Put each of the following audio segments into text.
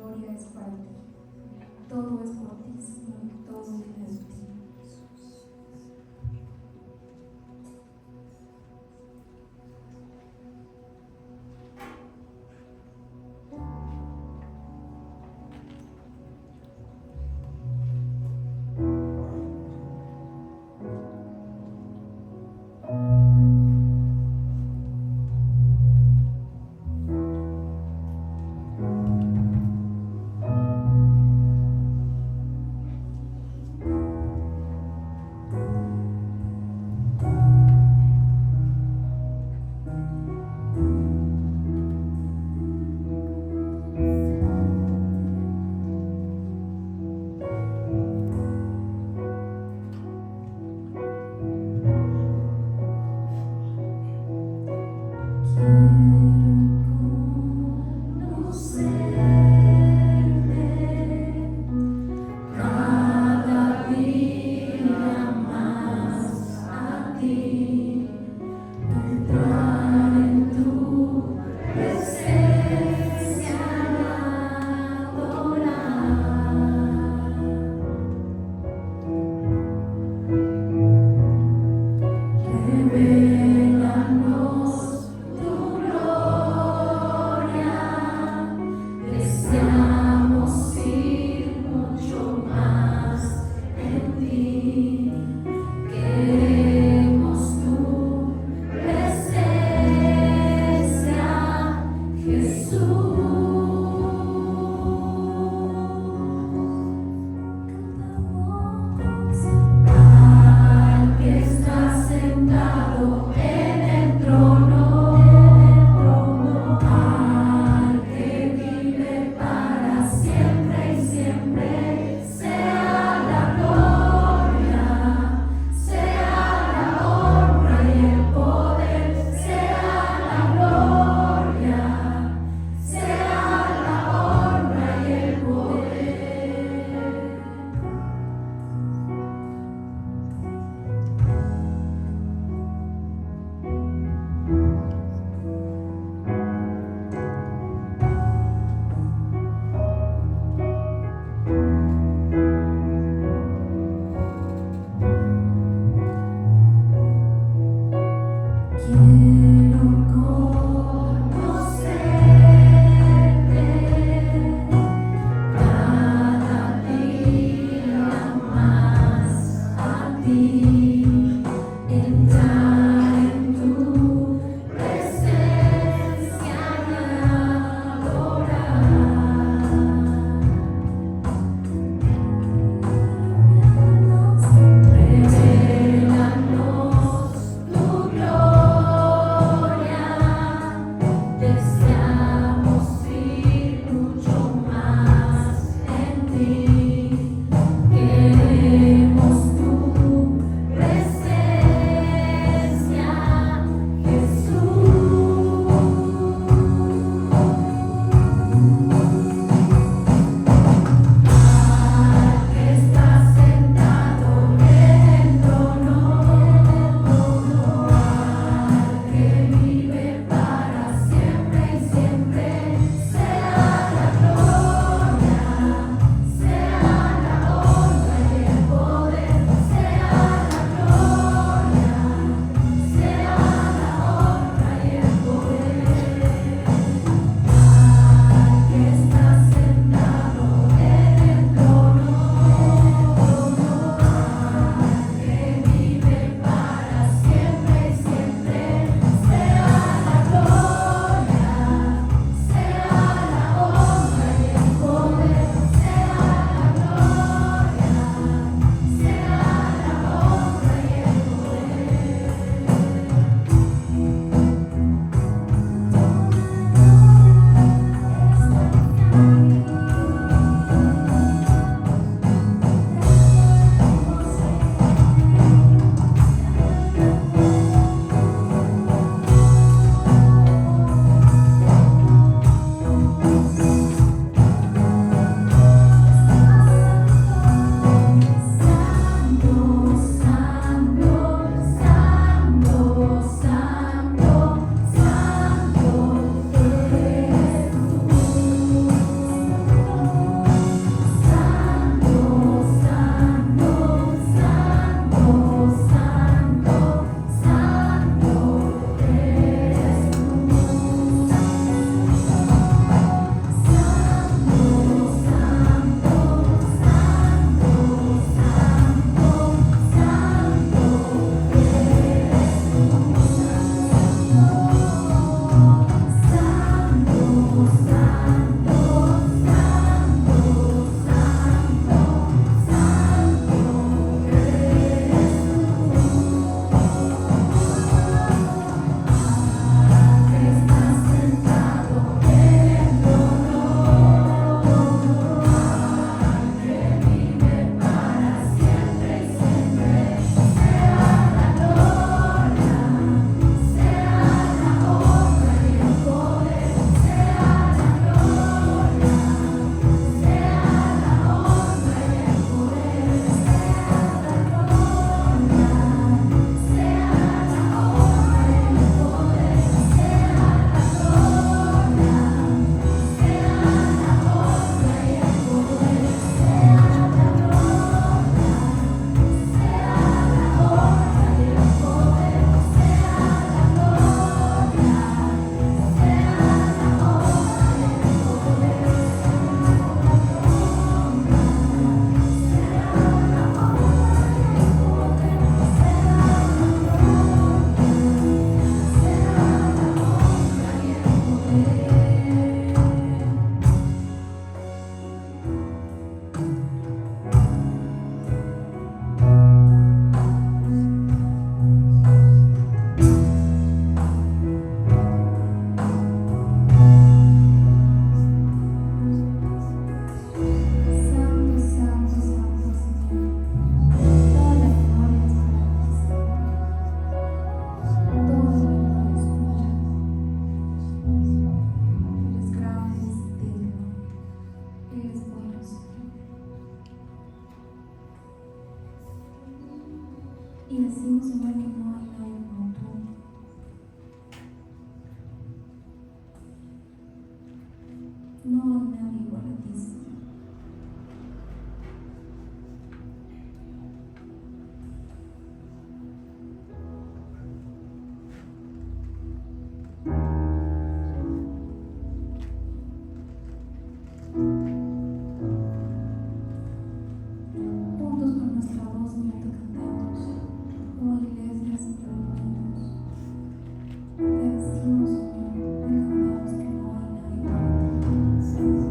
gloria es para ti. Todo es por ti, Señor, todo viene de ti. decimos, Señor, que no hay nadie como tú. No hay nadie igual a ti, Señor. Juntos con nuestra voz, Señor, te cantamos. Oh, iglesia, Señor, unidos. Te decimos, Señor, te cantamos que no hay nadie igual a ti.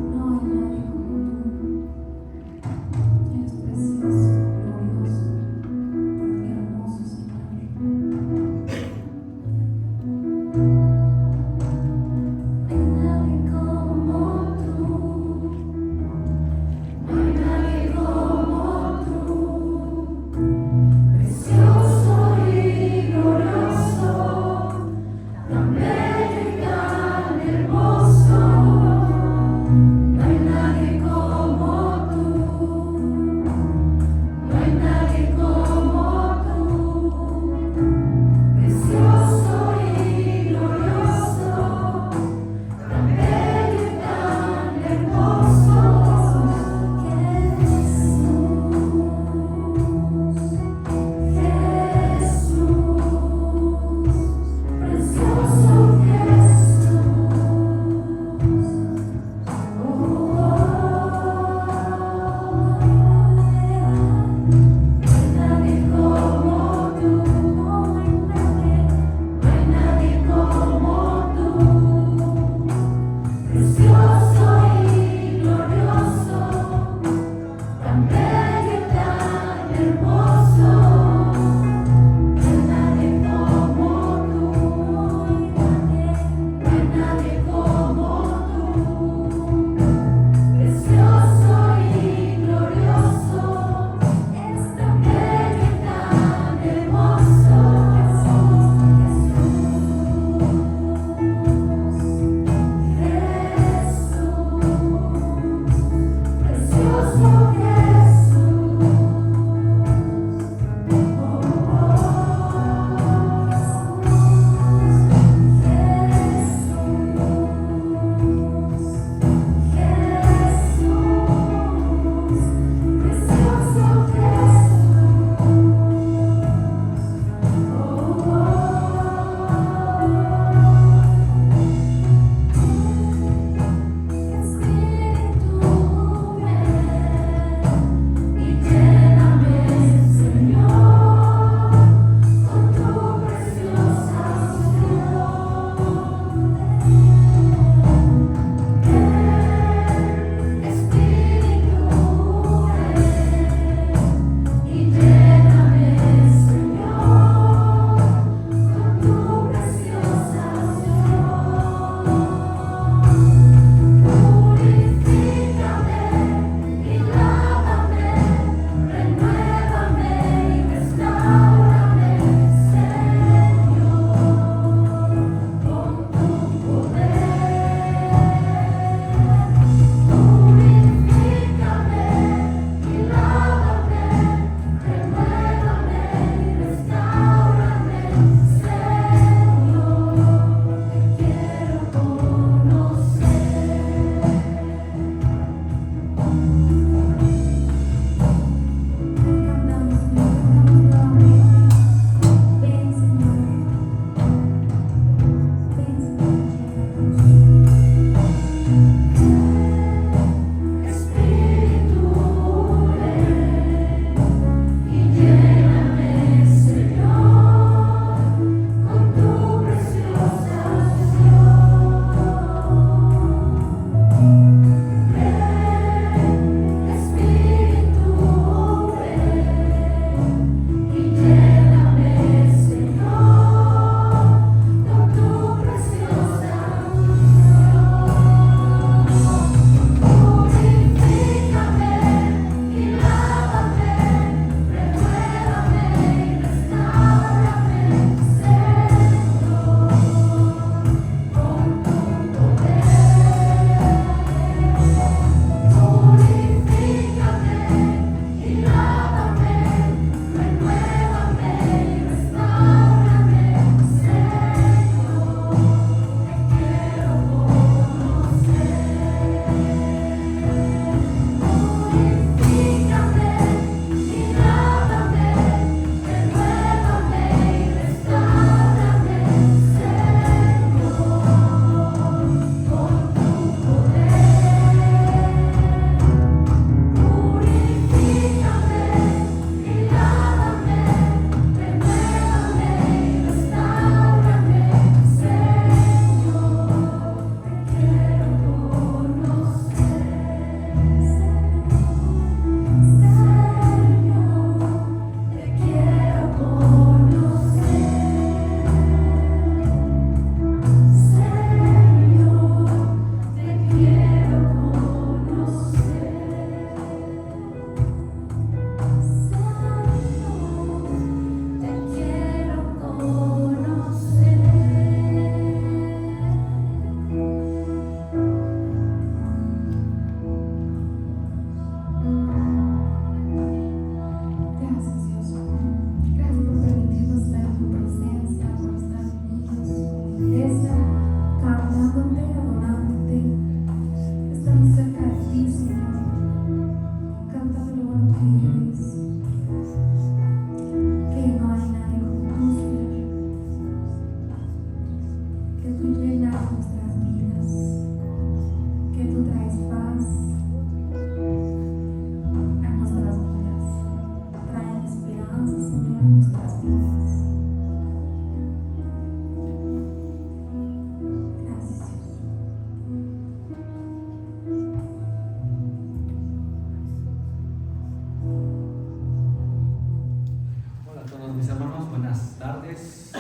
tú traes paz a nuestras vidas. Traes esperanza, Señor, a nuestras vidas. Gracias. Hola a todos mis hermanos, buenas tardes.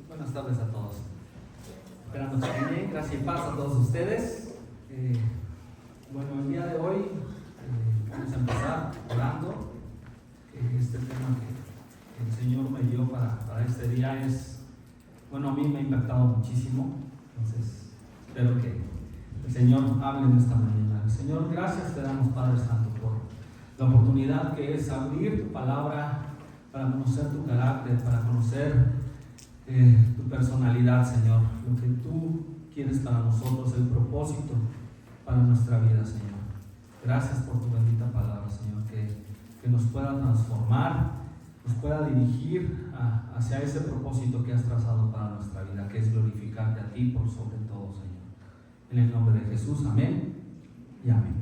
Buenas tardes a todos. Esperando que estén bien, gracias y paz a todos ustedes. Bueno, el día de hoy vamos a empezar orando. Este tema que el Señor me dio para este día es, bueno, a mí me ha impactado muchísimo. Entonces, espero que el Señor hable en esta mañana. Señor, gracias te damos, Padre Santo, por la oportunidad que es abrir tu palabra para conocer tu carácter, para conocer tu personalidad, Señor, lo que tú quieres para nosotros, el propósito para nuestra vida, Señor. Gracias por tu bendita palabra, Señor, que nos pueda transformar, nos pueda dirigir hacia ese propósito que has trazado para nuestra vida, que es glorificarte a ti por sobre todo, Señor. En el nombre de Jesús, amén y amén.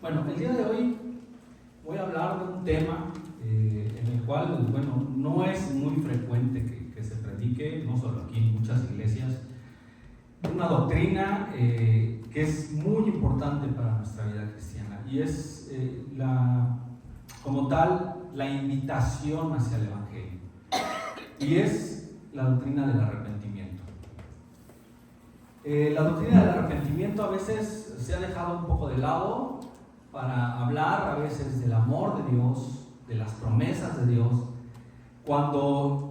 Bueno, el día de hoy voy a hablar de un tema en el cual, bueno, no es muy frecuente que se predique, no solo aquí, en muchas iglesias, una doctrina que es muy importante para nuestra vida cristiana, y es como tal la invitación hacia el Evangelio, y es la doctrina del arrepentimiento. La doctrina del arrepentimiento a veces se ha dejado un poco de lado para hablar a veces del amor de Dios, de las promesas de Dios. Cuando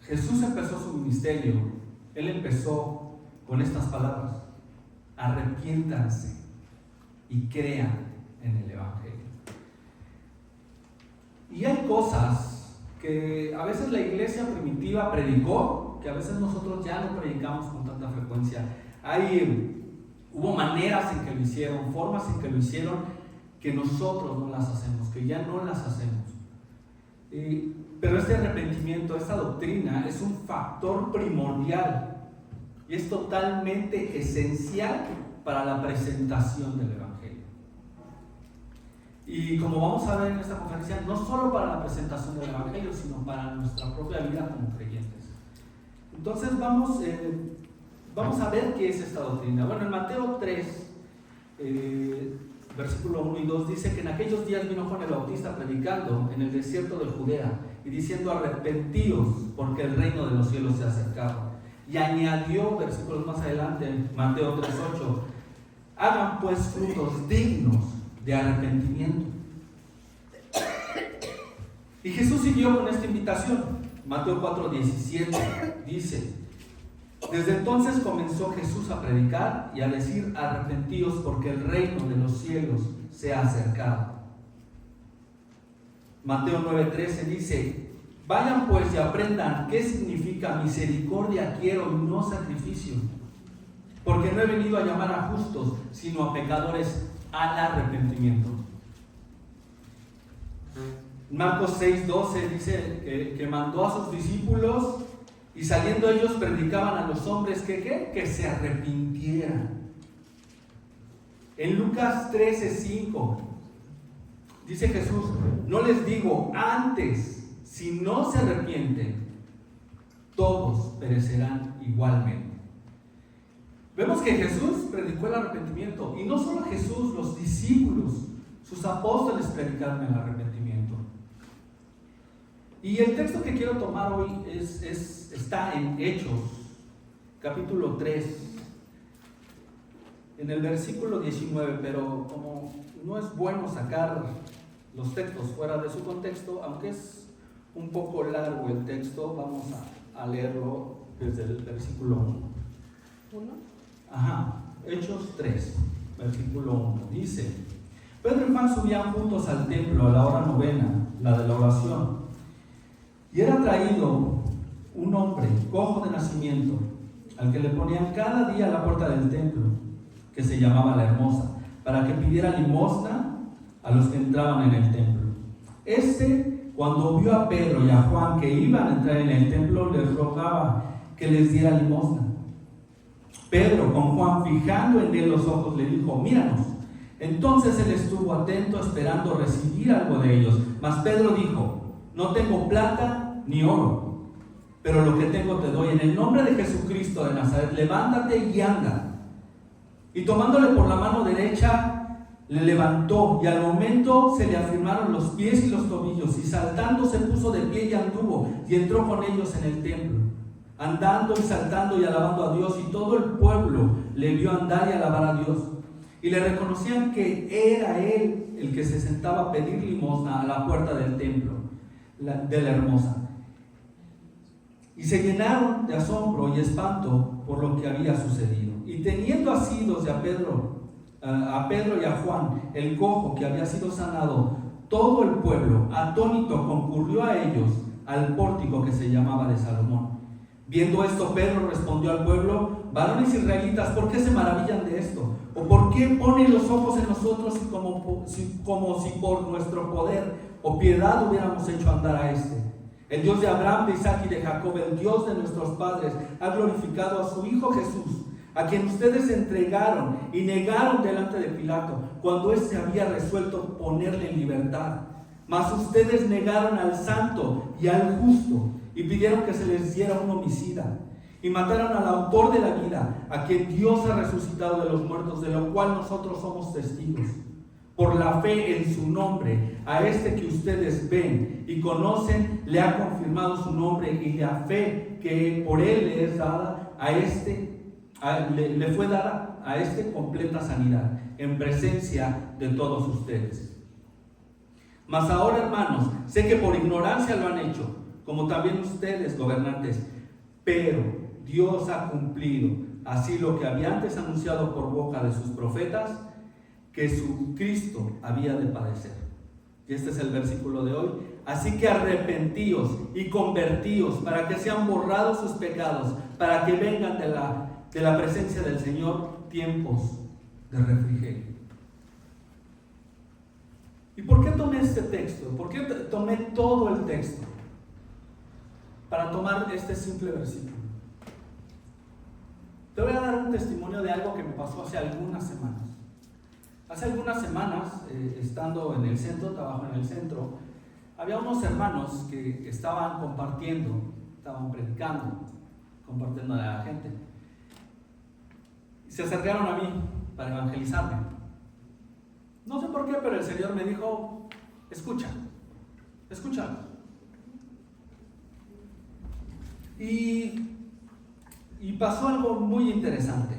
Jesús empezó su ministerio, Él empezó con estas palabras: arrepiéntanse y crean en el Evangelio. Y hay cosas que a veces la iglesia primitiva predicó, que a veces nosotros ya no predicamos con tanta frecuencia. Hubo maneras en que lo hicieron, formas en que lo hicieron, que nosotros no las hacemos, que ya no las hacemos. Pero este arrepentimiento, esta doctrina, es un factor primordial y es totalmente esencial para la presentación del Evangelio. Y como vamos a ver en esta conferencia, no solo para la presentación del Evangelio, sino para nuestra propia vida como creyentes. Entonces vamos a ver qué es esta doctrina. Bueno, en Mateo 3, versículo 1 y 2 dice que en aquellos días vino Juan el Bautista predicando en el desierto de Judea y diciendo: arrepentíos, porque el reino de los cielos se ha acercado. Y añadió, versículos más adelante, Mateo 3:8, hagan pues frutos dignos de arrepentimiento. Y Jesús siguió con esta invitación. Mateo 4:17 dice: desde entonces comenzó Jesús a predicar y a decir: arrepentíos, porque el reino de los cielos se ha acercado. Mateo 9:13 dice: vayan pues y aprendan qué significa misericordia quiero y no sacrificio, porque no he venido a llamar a justos, sino a pecadores al arrepentimiento. Marcos 6:12 dice que mandó a sus discípulos y saliendo ellos predicaban a los hombres que se arrepintieran. En Lucas 13:5 dice Jesús: no les digo antes, si no se arrepienten, todos perecerán igualmente. Vemos que Jesús predicó el arrepentimiento, y no solo Jesús, los discípulos, sus apóstoles predicaron el arrepentimiento. Y el texto que quiero tomar hoy está en Hechos, capítulo 3, en el versículo 19, pero como no es bueno sacar los textos fuera de su contexto, aunque es un poco largo el texto, vamos a leerlo desde el versículo 1. Hechos 3, versículo 1, dice: Pedro y Juan subían juntos al templo a la hora novena, la de la oración, y era traído un hombre cojo de nacimiento, al que le ponían cada día a la puerta del templo, que se llamaba La Hermosa, para que pidiera limosna a los que entraban en el templo. Cuando vio a Pedro y a Juan que iban a entrar en el templo, les rogaba que les diera limosna. Pedro, con Juan fijando en él los ojos, le dijo: míranos. Entonces él estuvo atento, esperando recibir algo de ellos. Mas Pedro dijo: no tengo plata ni oro, pero lo que tengo te doy. En el nombre de Jesucristo de Nazaret, levántate y anda. Y tomándole por la mano derecha, le levantó, y al momento se le afirmaron los pies y los tobillos, y saltando se puso de pie y anduvo, y entró con ellos en el templo, andando y saltando y alabando a Dios. Y todo el pueblo le vio andar y alabar a Dios, y le reconocían que era él el que se sentaba a pedir limosna a la puerta del templo de la Hermosa. Y se llenaron de asombro y espanto por lo que había sucedido. Y teniendo asidos a Pedro y a Juan, el cojo que había sido sanado, todo el pueblo, atónito, concurrió a ellos al pórtico que se llamaba de Salomón. Viendo esto, Pedro respondió al pueblo: varones israelitas, ¿por qué se maravillan de esto? ¿O por qué ponen los ojos en nosotros como si por nuestro poder o piedad hubiéramos hecho andar a este? El Dios de Abraham, de Isaac y de Jacob, el Dios de nuestros padres, ha glorificado a su Hijo Jesús, a quien ustedes entregaron y negaron delante de Pilato, cuando éste había resuelto ponerle en libertad. Mas ustedes negaron al santo y al justo, y pidieron que se les diera un homicida, y mataron al autor de la vida, a quien Dios ha resucitado de los muertos, de lo cual nosotros somos testigos. Por la fe en su nombre, a este que ustedes ven y conocen, le ha confirmado su nombre, y la fe que por él le es dada a le fue dada a este completa sanidad, en presencia de todos ustedes. Mas ahora, hermanos, sé que por ignorancia lo han hecho, como también ustedes, gobernantes, pero Dios ha cumplido así lo que había antes anunciado por boca de sus profetas, que su Cristo había de padecer. Y este es el versículo de hoy. Así que arrepentíos y convertíos, para que sean borrados sus pecados, para que vengan de la presencia del Señor tiempos de refrigerio. ¿Y por qué tomé este texto? ¿Por qué tomé todo el texto? Para tomar este simple versículo. Te voy a dar un testimonio de algo que me pasó hace algunas semanas. Hace algunas semanas, estando en el centro, trabajo en el centro, había unos hermanos que estaban compartiendo, estaban predicando, compartiendo a la gente. Y se acercaron a mí para evangelizarme. No sé por qué, pero el Señor me dijo: escucha. Y pasó algo muy interesante.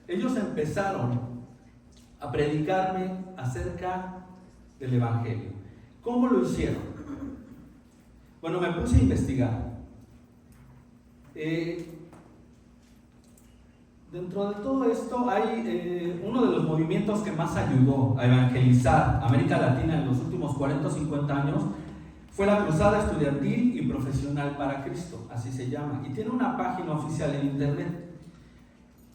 Ellos empezaron a predicarme acerca del Evangelio. ¿Cómo lo hicieron? Bueno, me puse a investigar. Dentro de todo esto hay uno de los movimientos que más ayudó a evangelizar América Latina en los últimos 40 o 50 años fue la Cruzada Estudiantil y Profesional para Cristo, así se llama, y tiene una página oficial en internet.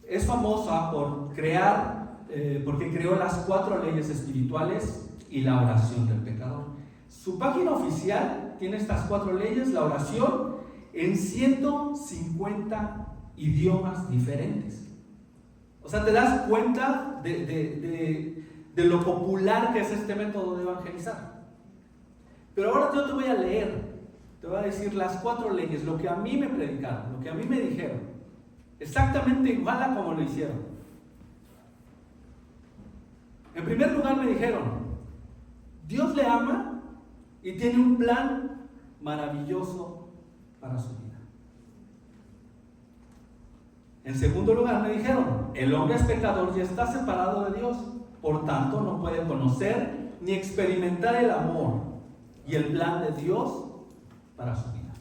Es famosa porque creó las 4 leyes espirituales y la oración del pecador. Su página oficial tiene estas 4 leyes, la oración, en 150 idiomas diferentes. O sea, te das cuenta de lo popular que es este método de evangelizar. Pero ahora yo te voy a leer, te voy a decir las 4 leyes, lo que a mí me predicaron, lo que a mí me dijeron, exactamente igual a como lo hicieron. En primer lugar me dijeron: Dios le ama y tiene un plan maravilloso para su vida. En segundo lugar me dijeron: el hombre es pecador y está separado de Dios, por tanto no puede conocer ni experimentar el amor y el plan de Dios para su vida.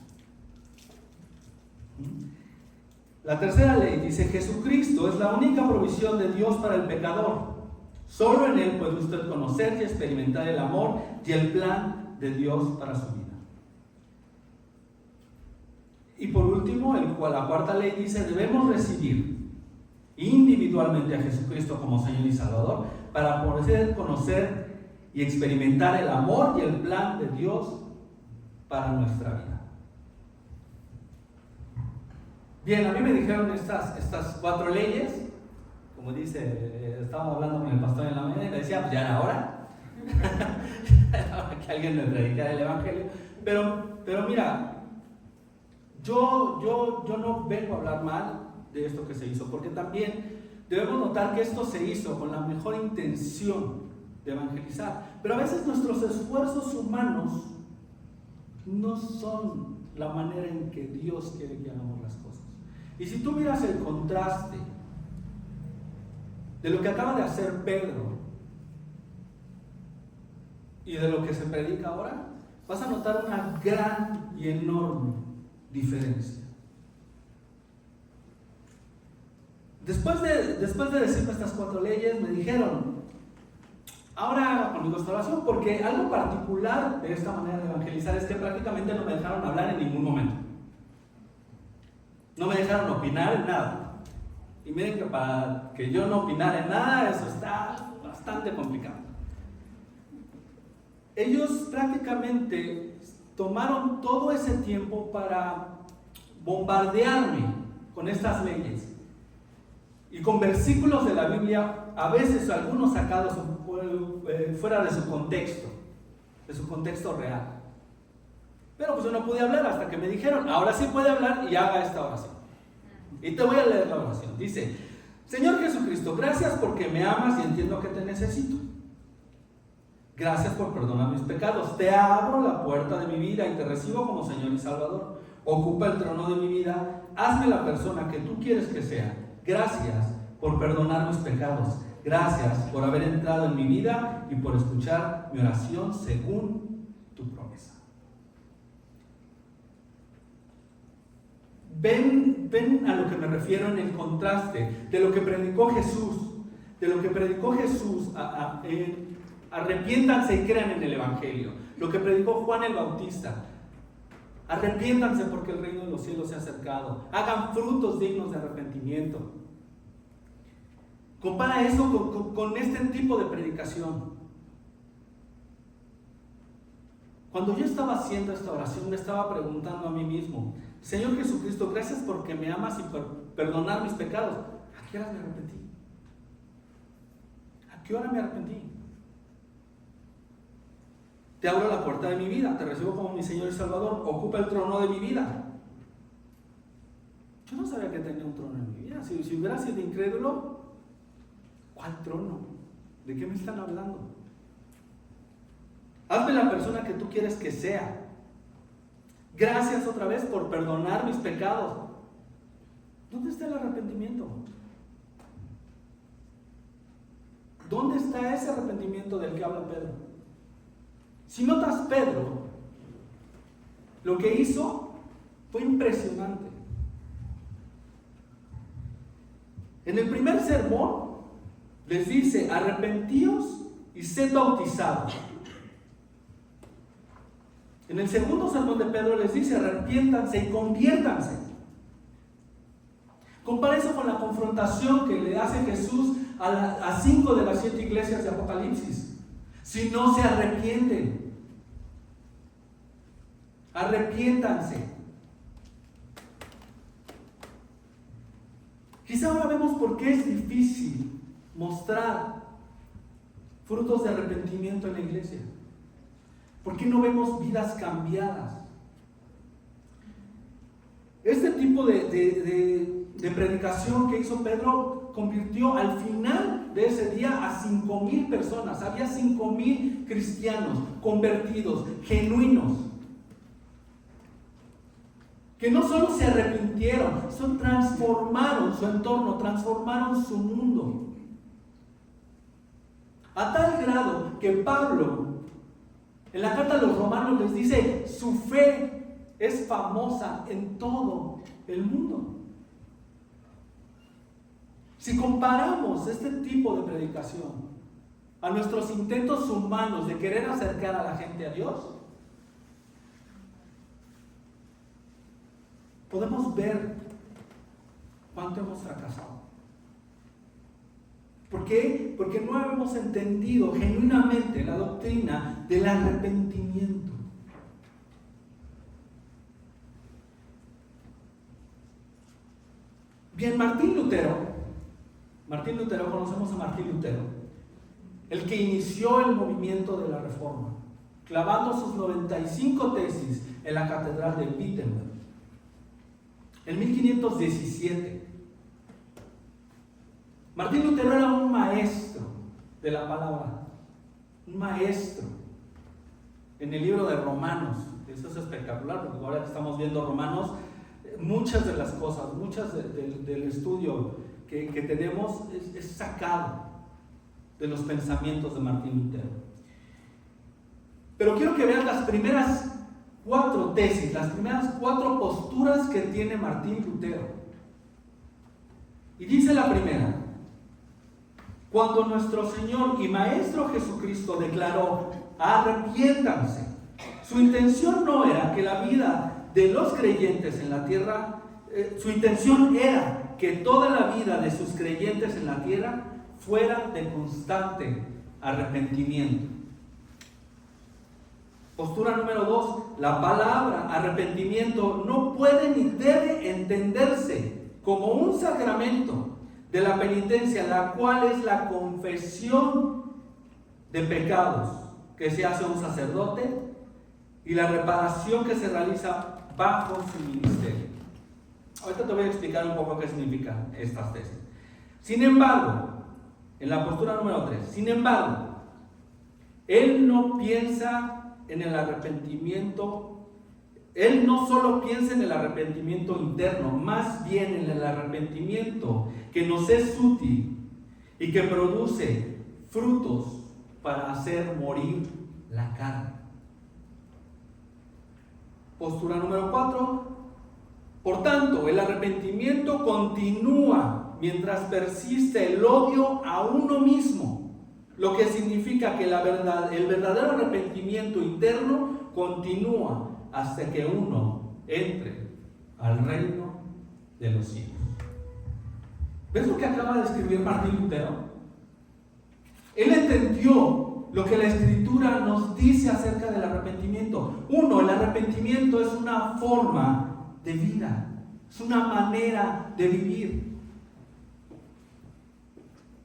La tercera ley dice: Jesucristo es la única provisión de Dios para el pecador. Solo en Él puede usted conocer y experimentar el amor y el plan de Dios para su vida. Y por último, la cuarta ley dice: debemos recibir individualmente a Jesucristo como Señor y Salvador para poder conocer y experimentar el amor y el plan de Dios para nuestra vida. Bien, a mí me dijeron estas 4 leyes, como dice, estábamos hablando con el pastor en la mañana y le decía, pues ya era hora, era hora que alguien me predicara el evangelio, pero mira, yo no vengo a hablar mal de esto que se hizo, porque también debemos notar que esto se hizo con la mejor intención de evangelizar, pero a veces nuestros esfuerzos humanos no son la manera en que Dios quiere que hagamos las cosas. Y si tú miras el contraste de lo que acaba de hacer Pedro y de lo que se predica ahora, vas a notar una gran y enorme diferencia. Después de decirme estas 4 leyes, me dijeron, ahora haga conmigo esta oración, porque algo particular de esta manera de evangelizar es que prácticamente no me dejaron hablar en ningún momento. No me dejaron opinar en nada. Y miren que para que yo no opinara en nada, eso está bastante complicado. Ellos prácticamente tomaron todo ese tiempo para bombardearme con estas leyes y con versículos de la Biblia, a veces algunos sacados fuera de su contexto real. Pero pues yo no pude hablar hasta que me dijeron, ahora sí puede hablar y haga esta oración. Y te voy a leer la oración. Dice, Señor Jesucristo, gracias porque me amas y entiendo que te necesito. Gracias por perdonar mis pecados. Te abro la puerta de mi vida y te recibo como Señor y Salvador. Ocupa el trono de mi vida. Hazme la persona que tú quieres que sea. Gracias por perdonar mis pecados. Gracias por haber entrado en mi vida y por escuchar mi oración según tu promesa. Ven a lo que me refiero en el contraste de lo que predicó Jesús. Arrepiéntanse y crean en el Evangelio. Lo que predicó Juan el Bautista. Arrepiéntanse porque el reino de los cielos se ha acercado. Hagan frutos dignos de arrepentimiento. Compara eso con este tipo de predicación. Cuando yo estaba haciendo esta oración, me estaba preguntando a mí mismo, Señor Jesucristo, gracias porque me amas y por perdonar mis pecados. ¿A qué hora me arrepentí? ¿A qué hora me arrepentí? Te abro la puerta de mi vida, te recibo como mi Señor y Salvador, ocupa el trono de mi vida. Yo no sabía que tenía un trono en mi vida. Si hubiera sido incrédulo, ¿cuál trono? ¿De qué me están hablando? Hazme la persona que tú quieres que sea. Gracias otra vez por perdonar mis pecados. ¿Dónde está el arrepentimiento? ¿Dónde está ese arrepentimiento del que habla Pedro? Si notas, Pedro, lo que hizo fue impresionante. En el primer sermón les dice, arrepentíos y sed bautizados. En el segundo sermón de Pedro les dice, arrepiéntanse y conviértanse. Compara eso con la confrontación que le hace Jesús a 5 de las 7 iglesias de Apocalipsis. Si no se arrepienten, arrepiéntanse. Quizá ahora vemos por qué es difícil mostrar frutos de arrepentimiento en la iglesia. ¿Por qué no vemos vidas cambiadas? Este tipo de predicación que hizo Pedro convirtió al final de ese día a 5,000 personas. Había 5,000 cristianos convertidos, genuinos, que no solo se arrepintieron, transformaron su entorno, transformaron su mundo. A tal grado que Pablo, en la carta a los romanos, les dice, su fe es famosa en todo el mundo. Si comparamos este tipo de predicación a nuestros intentos humanos de querer acercar a la gente a Dios, podemos ver cuánto hemos fracasado. ¿Por qué? Porque no hemos entendido genuinamente la doctrina del arrepentimiento. Bien, Martín Lutero, conocemos a Martín Lutero, el que inició el movimiento de la Reforma, clavando sus 95 tesis en la Catedral de Wittenberg, en 1517. Martín Lutero era un maestro de la palabra, un maestro. En el libro de Romanos, eso es espectacular, porque ahora que estamos viendo Romanos, muchas de las cosas, del estudio que tenemos es sacado de los pensamientos de Martín Lutero. Pero quiero que vean las primeras 4 tesis, las primeras 4 posturas que tiene Martín Lutero. Y dice la primera: cuando nuestro Señor y Maestro Jesucristo declaró arrepiéntanse, su intención no era que la vida de los creyentes en la tierra, su intención era que toda la vida de sus creyentes en la tierra fuera de constante arrepentimiento. Postura número 2: la palabra arrepentimiento no puede ni debe entenderse como un sacramento de la penitencia, la cual es la confesión de pecados que se hace a un sacerdote y la reparación que se realiza bajo su ministerio. Ahorita te voy a explicar un poco qué significan estas tesis. Sin embargo, en la postura número 3, sin embargo, él no piensa en el arrepentimiento, él no solo piensa en el arrepentimiento interno, más bien en el arrepentimiento que nos es útil y que produce frutos para hacer morir la carne. Postura número 4. Por tanto, el arrepentimiento continúa mientras persiste el odio a uno mismo, lo que significa que el verdadero arrepentimiento interno continúa hasta que uno entre al reino de los cielos. ¿Ves lo que acaba de escribir Martín Lutero? Él entendió lo que la Escritura nos dice acerca del arrepentimiento. 1. El arrepentimiento es una forma de vida, es una manera de vivir.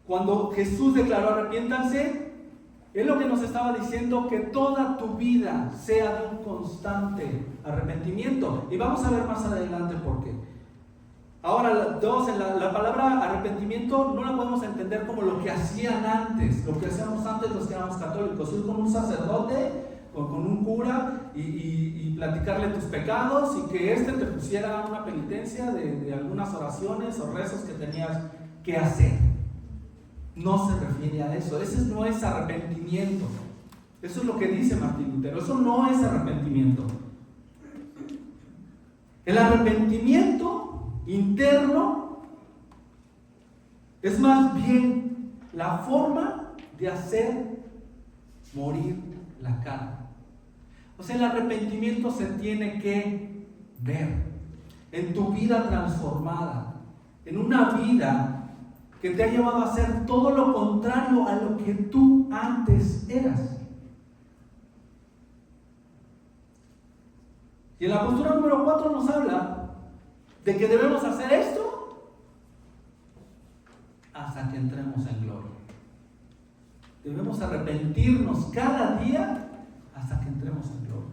Cuando Jesús declaró arrepiéntanse, Él lo que nos estaba diciendo que toda tu vida sea de un constante arrepentimiento. Y vamos a ver más adelante por qué. Ahora, 2, la palabra arrepentimiento no la podemos entender como lo que hacían antes, lo que hacíamos antes los que éramos católicos, ir con un sacerdote, con un cura y platicarle tus pecados y que te pusiera una penitencia de algunas oraciones o rezos que tenías que hacer. No se refiere a eso, ese no es arrepentimiento. Eso es lo que dice Martín Lutero, eso no es arrepentimiento. El arrepentimiento interno es más bien la forma de hacer morir la carne. O sea, el arrepentimiento se tiene que ver en tu vida transformada, en una vida que te ha llevado a hacer todo lo contrario a lo que tú antes eras. Y en la postura número 4 nos habla de que debemos hacer esto hasta que entremos en gloria. Debemos arrepentirnos cada día hasta que entremos en gloria.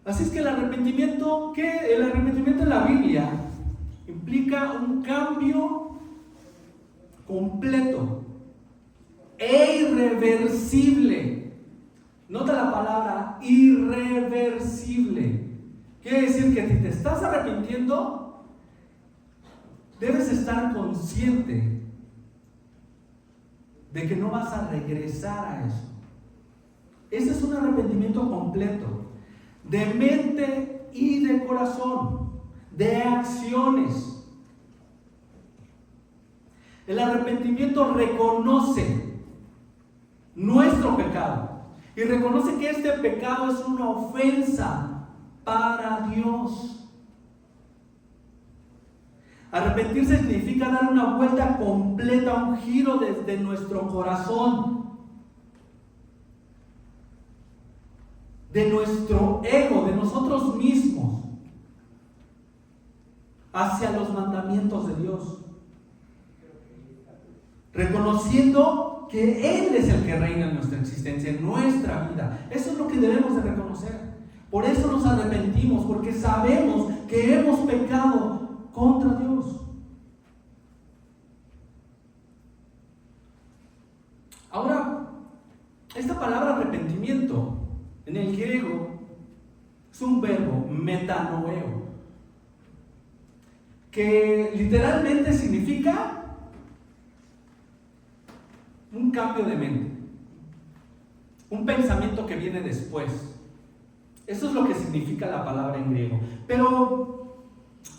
Así es que el arrepentimiento en la Biblia implica un cambio completo e irreversible. Nota la palabra irreversible. Quiere decir que si te estás arrepintiendo, debes estar consciente de que no vas a regresar a eso. Ese es un arrepentimiento completo, de mente y de corazón, de acciones. El arrepentimiento reconoce nuestro pecado y reconoce que este pecado es una ofensa para Dios. Arrepentirse significa dar una vuelta completa, un giro desde nuestro corazón. de nuestro ego, de nosotros mismos, hacia los mandamientos de Dios, reconociendo que Él es el que reina en nuestra existencia, en nuestra vida. Eso es lo que debemos de reconocer. Por eso nos arrepentimos, porque sabemos que hemos pecado contra Dios. Ahora, esta palabra arrepentimiento en el griego es un verbo, metanoeo, que literalmente significa un cambio de mente, un pensamiento que viene después. Eso es lo que significa la palabra en griego. Pero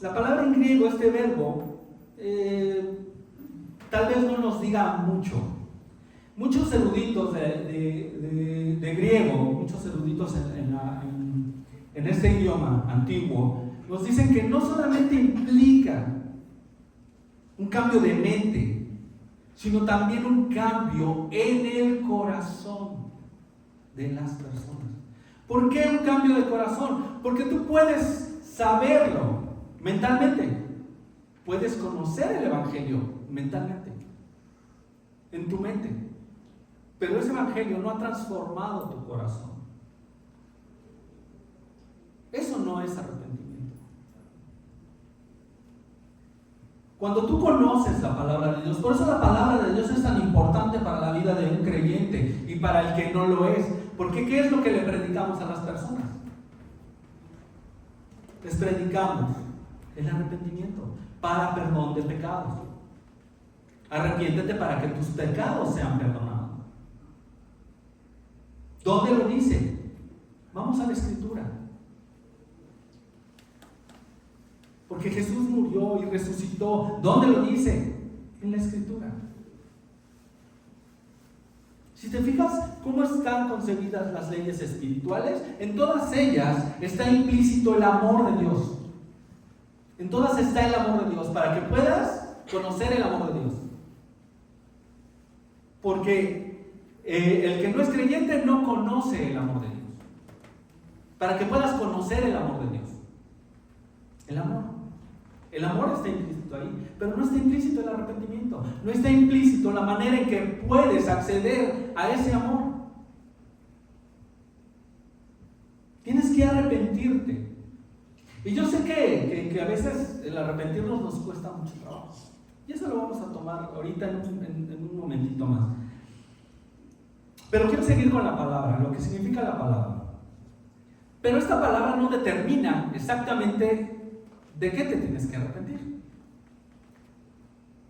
la palabra en griego, este verbo, tal vez no nos diga mucho. Muchos eruditos de griego, muchos eruditos en este idioma antiguo, nos dicen que no solamente implica un cambio de mente, sino también un cambio en el corazón de las personas. ¿Por qué un cambio de corazón? Porque tú puedes saberlo mentalmente, puedes conocer el Evangelio mentalmente, en tu mente, pero ese Evangelio no ha transformado tu corazón. Eso no es arrepentimiento. Cuando tú conoces la palabra de Dios, por eso la palabra de Dios es tan importante para la vida de un creyente y para el que no lo es. Porque ¿qué es lo que le predicamos a las personas? Les predicamos el arrepentimiento para perdón de pecados. Arrepiéntete para que tus pecados sean perdonados. ¿Dónde lo dice? Vamos a la Escritura. Porque Jesús murió y resucitó. ¿Dónde lo dice? En la Escritura. Si te fijas cómo están concebidas las leyes espirituales, en todas ellas está implícito el amor de Dios. En todas está el amor de Dios, para que puedas conocer el amor de Dios. Porque el que no es creyente no conoce el amor de Dios. Para que puedas conocer el amor de Dios. El amor. El amor está implícito ahí, pero no está implícito el arrepentimiento. No está implícito la manera en que puedes acceder a ese amor. Tienes que arrepentirte. Y yo sé que a veces el arrepentirnos nos cuesta mucho trabajo. Y eso lo vamos a tomar ahorita en un momentito más. Pero quiero seguir con la palabra, lo que significa la palabra. Pero esta palabra no determina exactamente ¿de qué te tienes que arrepentir?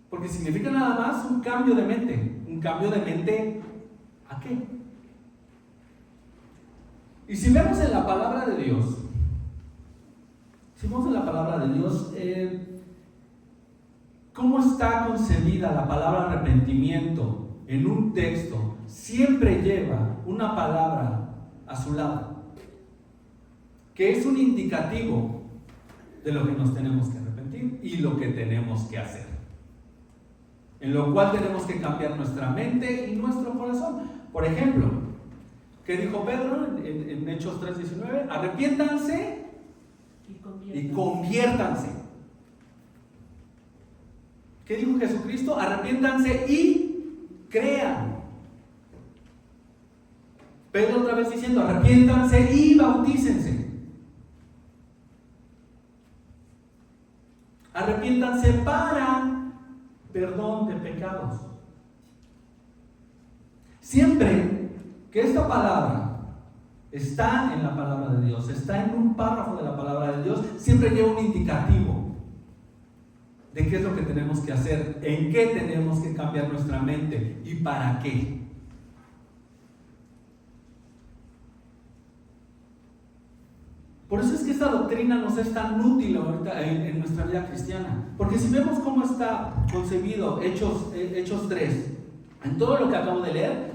Porque significa nada más un cambio de mente. ¿Un cambio de mente a qué? Y si vemos en la palabra de Dios, ¿cómo está concebida la palabra arrepentimiento en un texto? Siempre lleva una palabra a su lado, que es un indicativo de lo que nos tenemos que arrepentir y lo que tenemos que hacer, en lo cual tenemos que cambiar nuestra mente y nuestro corazón. Por ejemplo, ¿qué dijo Pedro en Hechos 3:19? Arrepiéntanse y conviértanse. ¿Qué dijo Jesucristo? Arrepiéntanse y crean. Pedro otra vez diciendo, arrepiéntanse y bautícense. Arrepiéntanse para perdón de pecados. Siempre que esta palabra está en la palabra de Dios, está en un párrafo de la palabra de Dios, siempre lleva un indicativo de qué es lo que tenemos que hacer, en qué tenemos que cambiar nuestra mente y para qué. Por eso es que esta doctrina nos es tan útil ahorita en nuestra vida cristiana. Porque si vemos cómo está concebido Hechos 3, en todo lo que acabo de leer,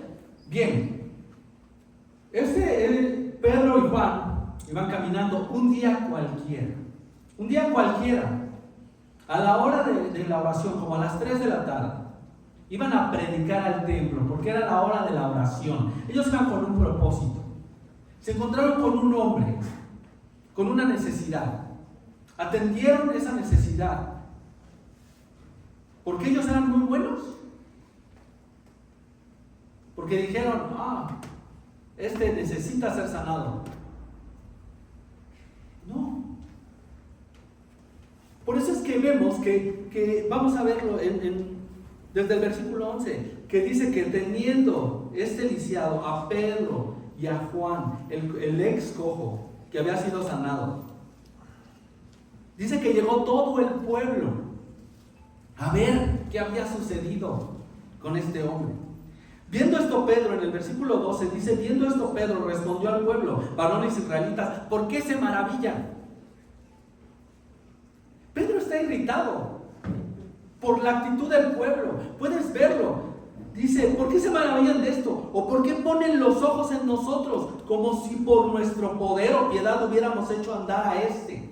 bien, Pedro y Juan iban caminando un día cualquiera, a la hora de la oración, como a las 3 de la tarde, iban a predicar al templo, porque era la hora de la oración. Ellos iban con un propósito. Se encontraron con un hombre, con una necesidad. Atendieron esa necesidad. ¿Por qué ellos eran muy buenos? Porque dijeron, este necesita ser sanado. No. Por eso es que vemos que vamos a verlo desde el versículo 11, que dice que teniendo este lisiado a Pedro y a Juan, el ex cojo, que había sido sanado, dice que llegó todo el pueblo a ver qué había sucedido con este hombre. Viendo esto Pedro, en el versículo 12 dice, viendo esto Pedro respondió al pueblo, varones israelitas, ¿por qué se maravillan? Pedro está irritado por la actitud del pueblo. Puedes verlo. Dice, ¿por qué se maravillan de esto? ¿O por qué ponen los ojos en nosotros como si por nuestro poder o piedad hubiéramos hecho andar a este?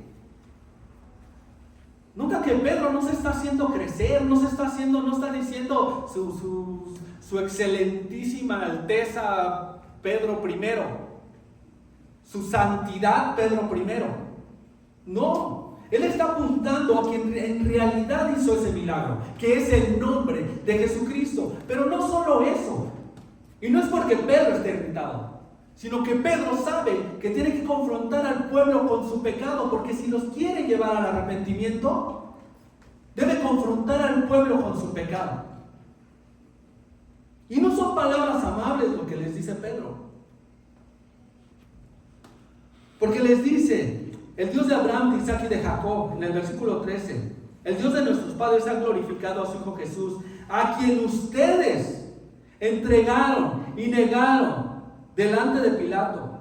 Nunca que Pedro no se está haciendo crecer, no está diciendo su excelentísima alteza Pedro I, su santidad Pedro I. No. Él está apuntando a quien en realidad hizo ese milagro, que es el nombre de Jesucristo. Pero no solo eso, y no es porque Pedro esté irritado, sino que Pedro sabe que tiene que confrontar al pueblo con su pecado, porque si los quiere llevar al arrepentimiento, debe confrontar al pueblo con su pecado. Y no son palabras amables lo que les dice Pedro, porque les dice: el Dios de Abraham, de Isaac y de Jacob, en el versículo 13, el Dios de nuestros padres ha glorificado a su Hijo Jesús, a quien ustedes entregaron y negaron delante de Pilato,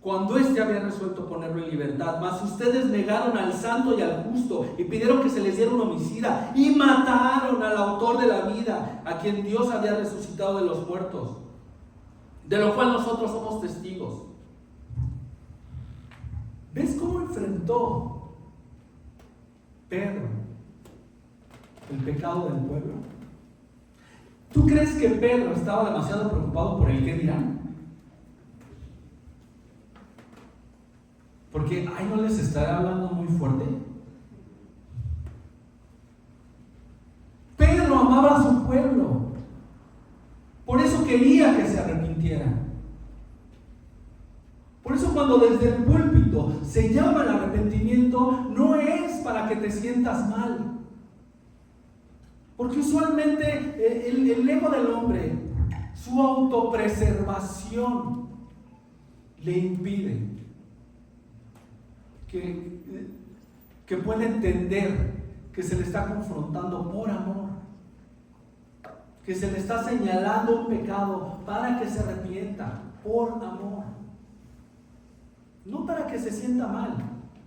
cuando éste había resuelto ponerlo en libertad. Mas ustedes negaron al santo y al justo y pidieron que se les diera un homicida y mataron al autor de la vida, a quien Dios había resucitado de los muertos, de lo cual nosotros somos testigos. ¿Ves cómo enfrentó Pedro el pecado del pueblo? ¿Tú crees que Pedro estaba demasiado preocupado por el qué dirán? Porque, ¿no les estará hablando muy fuerte? Pedro amaba a su pueblo. Por eso quería que se arrepintieran. Por eso cuando desde el púlpito se llama el arrepentimiento, no es para que te sientas mal. Porque usualmente el ego del hombre, su autopreservación, le impide que pueda entender que se le está confrontando por amor, que se le está señalando un pecado para que se arrepienta por amor. No para que se sienta mal,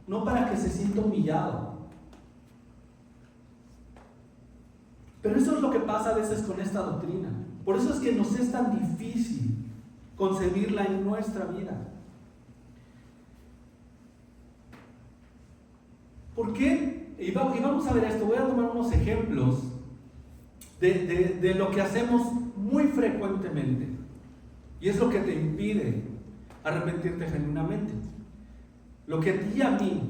no para que se sienta humillado. Pero eso es lo que pasa a veces con esta doctrina. Por eso es que nos es tan difícil concebirla en nuestra vida. ¿Por qué? Y vamos a ver esto. Voy a tomar unos ejemplos de lo que hacemos muy frecuentemente. Y es lo que te impide arrepentirte genuinamente. Lo que a ti y a mí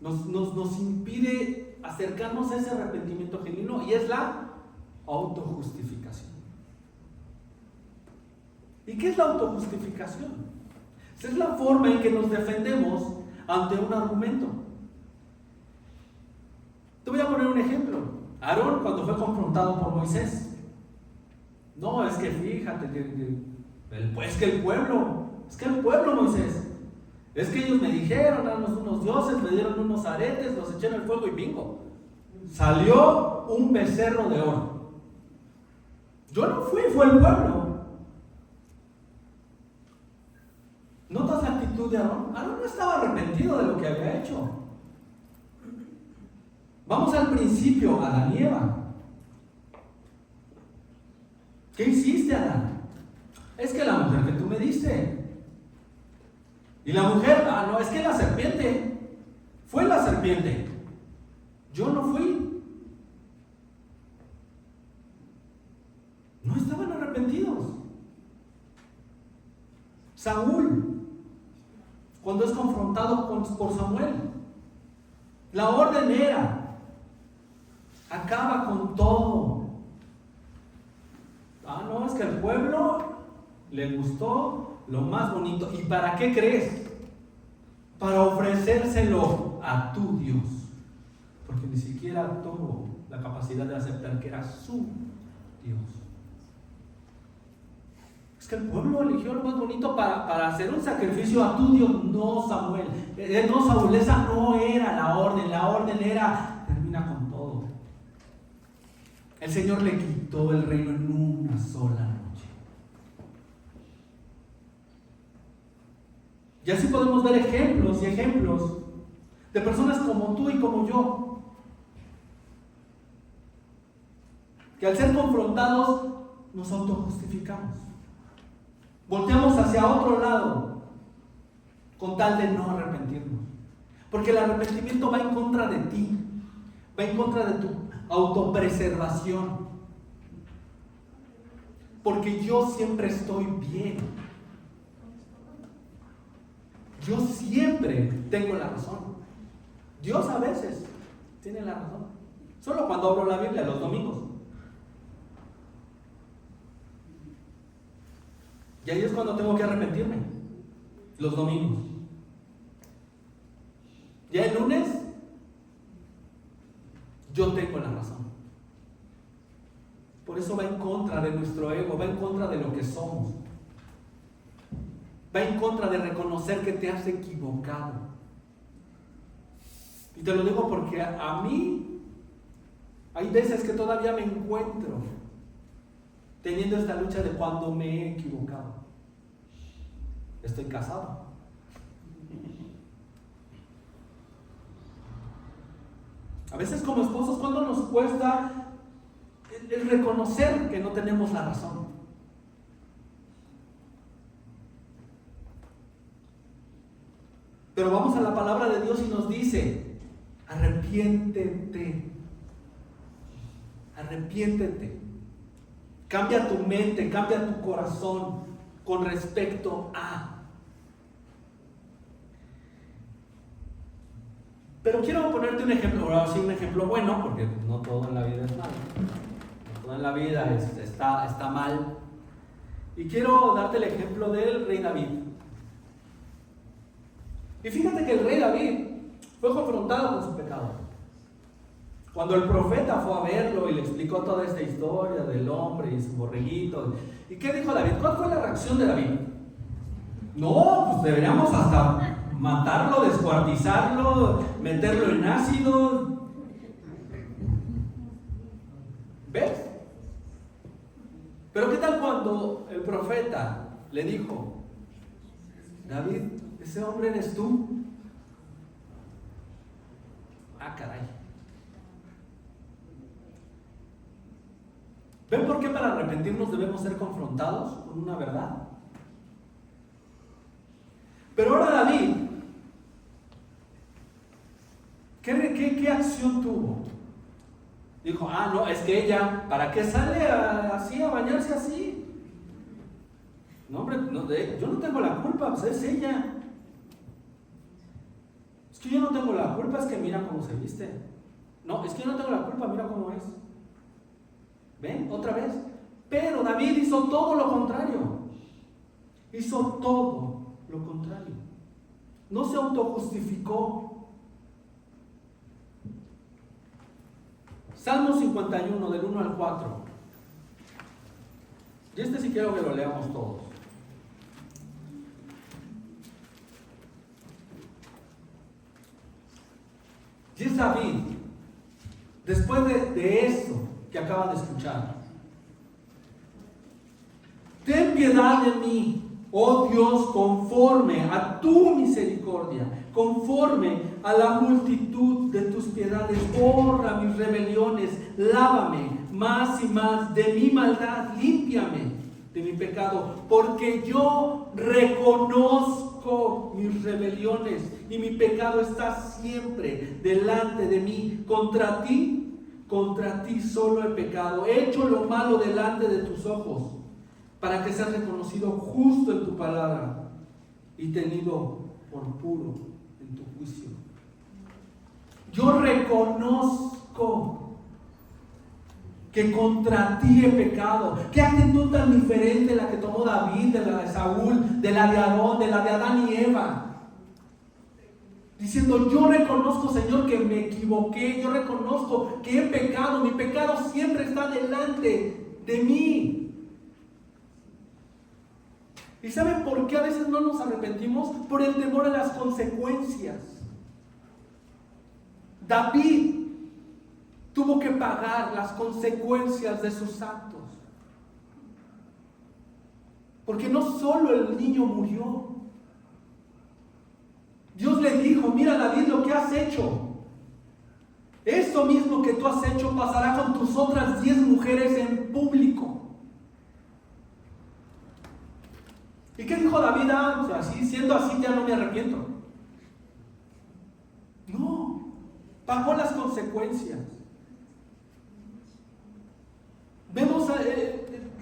nos impide acercarnos a ese arrepentimiento genuino, y es la autojustificación. ¿Y qué es la autojustificación? Es la forma en que nos defendemos ante un argumento. Te voy a poner un ejemplo. Aarón, cuando fue confrontado por Moisés, no, es que fíjate que el pueblo, Moisés, es que ellos me dijeron, danos unos dioses, me dieron unos aretes, los eché en el fuego y bingo, salió un becerro de oro. Yo no fui, fue el pueblo. ¿Notas la actitud de Aarón? Aarón no estaba arrepentido de lo que había hecho. Vamos al principio, Adán y Eva. ¿Qué hiciste, Adán? Es que la mujer que tú me diste. Y la mujer, no, es que la serpiente. Fue la serpiente. Yo no fui. No estaban arrepentidos. Saúl, cuando es confrontado por Samuel. La orden era: acaba con todo. No, es que al pueblo le gustó lo más bonito. ¿Y para qué crees? Para ofrecérselo a tu Dios. Porque ni siquiera tuvo la capacidad de aceptar que era su Dios. Es que el pueblo eligió lo más bonito para hacer un sacrificio a tu Dios. No, Samuel, no, Saúl, esa no era la orden. La orden era: termina con todo. El Señor le quitó el reino en una sola noche. Y así podemos ver ejemplos y ejemplos de personas como tú y como yo, que al ser confrontados nos autojustificamos. Volteamos hacia otro lado con tal de no arrepentirnos. Porque el arrepentimiento va en contra de ti, va en contra de tu autopreservación. Porque yo siempre estoy bien. Yo siempre tengo la razón. Dios a veces tiene la razón. Solo cuando abro la Biblia los domingos. Y ahí es cuando tengo que arrepentirme. Los domingos. Ya el lunes, yo tengo la razón. Por eso va en contra de nuestro ego, va en contra de lo que somos. Va en contra de reconocer que te has equivocado. Y te lo digo porque a mí hay veces que todavía me encuentro teniendo esta lucha de cuando me he equivocado. Estoy casado. A veces como esposos, ¿cuándo nos cuesta el reconocer que no tenemos la razón? Pero vamos a la palabra de Dios y nos dice: arrepiéntete. Arrepiéntete. Cambia tu mente, cambia tu corazón con respecto a. Pero quiero ponerte un ejemplo, ahora sí, un ejemplo bueno, porque no todo en la vida es malo. No todo en la vida está mal. Y quiero darte el ejemplo del rey David. Y fíjate que el rey David fue confrontado con su pecado. Cuando el profeta fue a verlo y le explicó toda esta historia del hombre y su borreguito. ¿Y qué dijo David? ¿Cuál fue la reacción de David? No, pues deberíamos hasta matarlo, descuartizarlo, meterlo en ácido. ¿Ves? Pero ¿qué tal cuando el profeta le dijo: David, ese hombre eres tú? Ah, caray. ¿Ven por qué para arrepentirnos debemos ser confrontados con una verdad? Pero ahora David, ¿qué acción tuvo? Dijo: no, es que ella, ¿para qué sale así a bañarse así? No, hombre, yo no tengo la culpa, pues es ella. Es que yo no tengo la culpa, es que mira cómo se viste. No, es que yo no tengo la culpa, mira cómo es. ¿Ven? Otra vez. Pero David hizo todo lo contrario. Hizo todo lo contrario. No se autojustificó. Salmo 51, del 1 al 4. Y este sí quiero que lo leamos todos. Y es David, después de eso que acaban de escuchar: ten piedad de mí, oh Dios, conforme a tu misericordia, conforme a la multitud de tus piedades, borra mis rebeliones, lávame más y más de mi maldad, límpiame de mi pecado, porque yo reconozco mis rebeliones y mi pecado está siempre delante de mí. Contra ti solo he pecado, he hecho lo malo delante de tus ojos, para que seas reconocido justo en tu palabra y tenido por puro en tu juicio. Yo reconozco que contra ti he pecado. Qué actitud tan diferente la que tomó David, de la de Saúl, de la de Aarón, de la de Adán y Eva. Diciendo, yo reconozco, Señor, que me equivoqué, yo reconozco que he pecado, mi pecado siempre está delante de mí. ¿Y saben por qué a veces no nos arrepentimos? Por el temor a las consecuencias. David tuvo que pagar las consecuencias de sus actos. Porque no solo el niño murió. Dios le dijo, mira David, lo que has hecho. Esto mismo que tú has hecho pasará con tus otras 10 mujeres en público. ¿Y qué dijo David? Así, siendo así, ya no me arrepiento. No, pagó las consecuencias. Vemos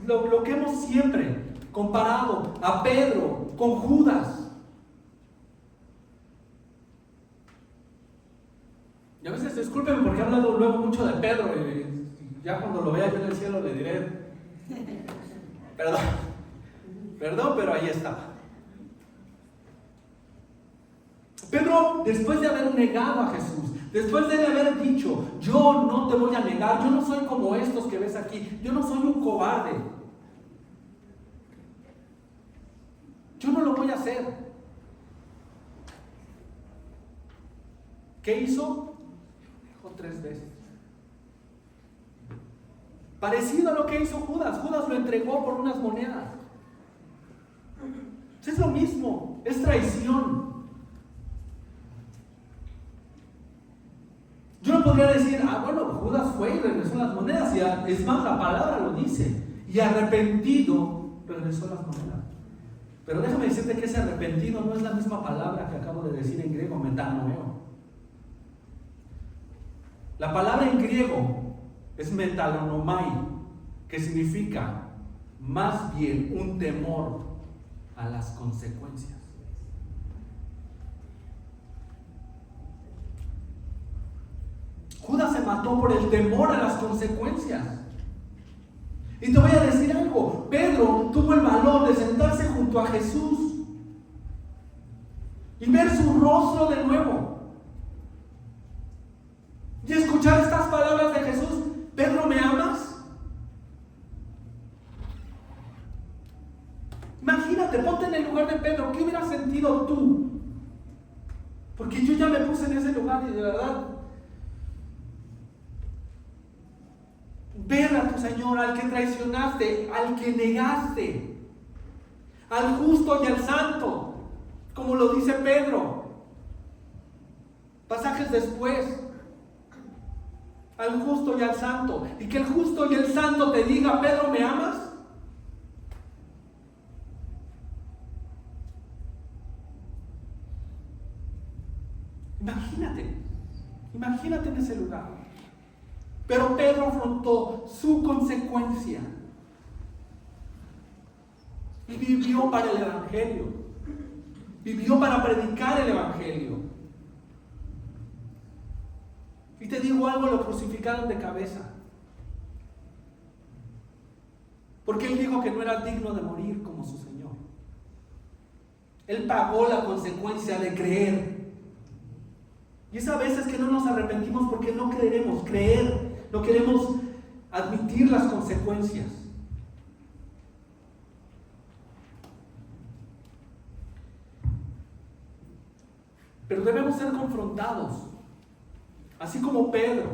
lo que hemos siempre comparado a Pedro con Judas. Y a veces discúlpenme porque he hablado luego mucho de Pedro y ya cuando lo vea yo en el cielo le diré perdón, pero ahí estaba. Pedro, después de haber negado a Jesús, después de haber dicho, yo no te voy a negar, yo no soy como estos que ves aquí, yo no soy un cobarde, yo no lo voy a hacer. ¿Qué hizo? Dijo 3 veces. Parecido a lo que hizo Judas. Judas lo entregó por unas monedas. Es lo mismo, es traición. Yo no podría decir, bueno, Judas fue y regresó las monedas. Y es más, la palabra lo dice. Y arrepentido regresó las monedas. Pero déjame decirte que ese arrepentido no es la misma palabra que acabo de decir en griego, metanoeo. La palabra en griego es metanonomai, que significa más bien un temor a las consecuencias. Judas se mató por el temor a las consecuencias. Y te voy a decir algo, Pedro tuvo el valor de sentarse junto a Jesús y ver su rostro de nuevo y escuchar estas palabras de Jesús. Pedro, ¿me amas? Imagínate, ponte en el lugar de Pedro. ¿Qué hubieras sentido tú? Porque yo ya me puse en ese lugar y de verdad, ver a tu Señor, al que traicionaste, al que negaste, al justo y al santo, como lo dice Pedro. Pasajes después, al justo y al santo, y que el justo y el santo te diga, Pedro, ¿me amas? Imagínate en ese lugar. Pero Pedro afrontó su consecuencia y vivió para el Evangelio, vivió para predicar el Evangelio. Y te digo algo, lo crucificaron de cabeza, porque él dijo que no era digno de morir como su Señor. Él pagó la consecuencia de creer. Y es a veces que no nos arrepentimos porque no queremos creer, no queremos admitir las consecuencias. Pero debemos ser confrontados, así como Pedro,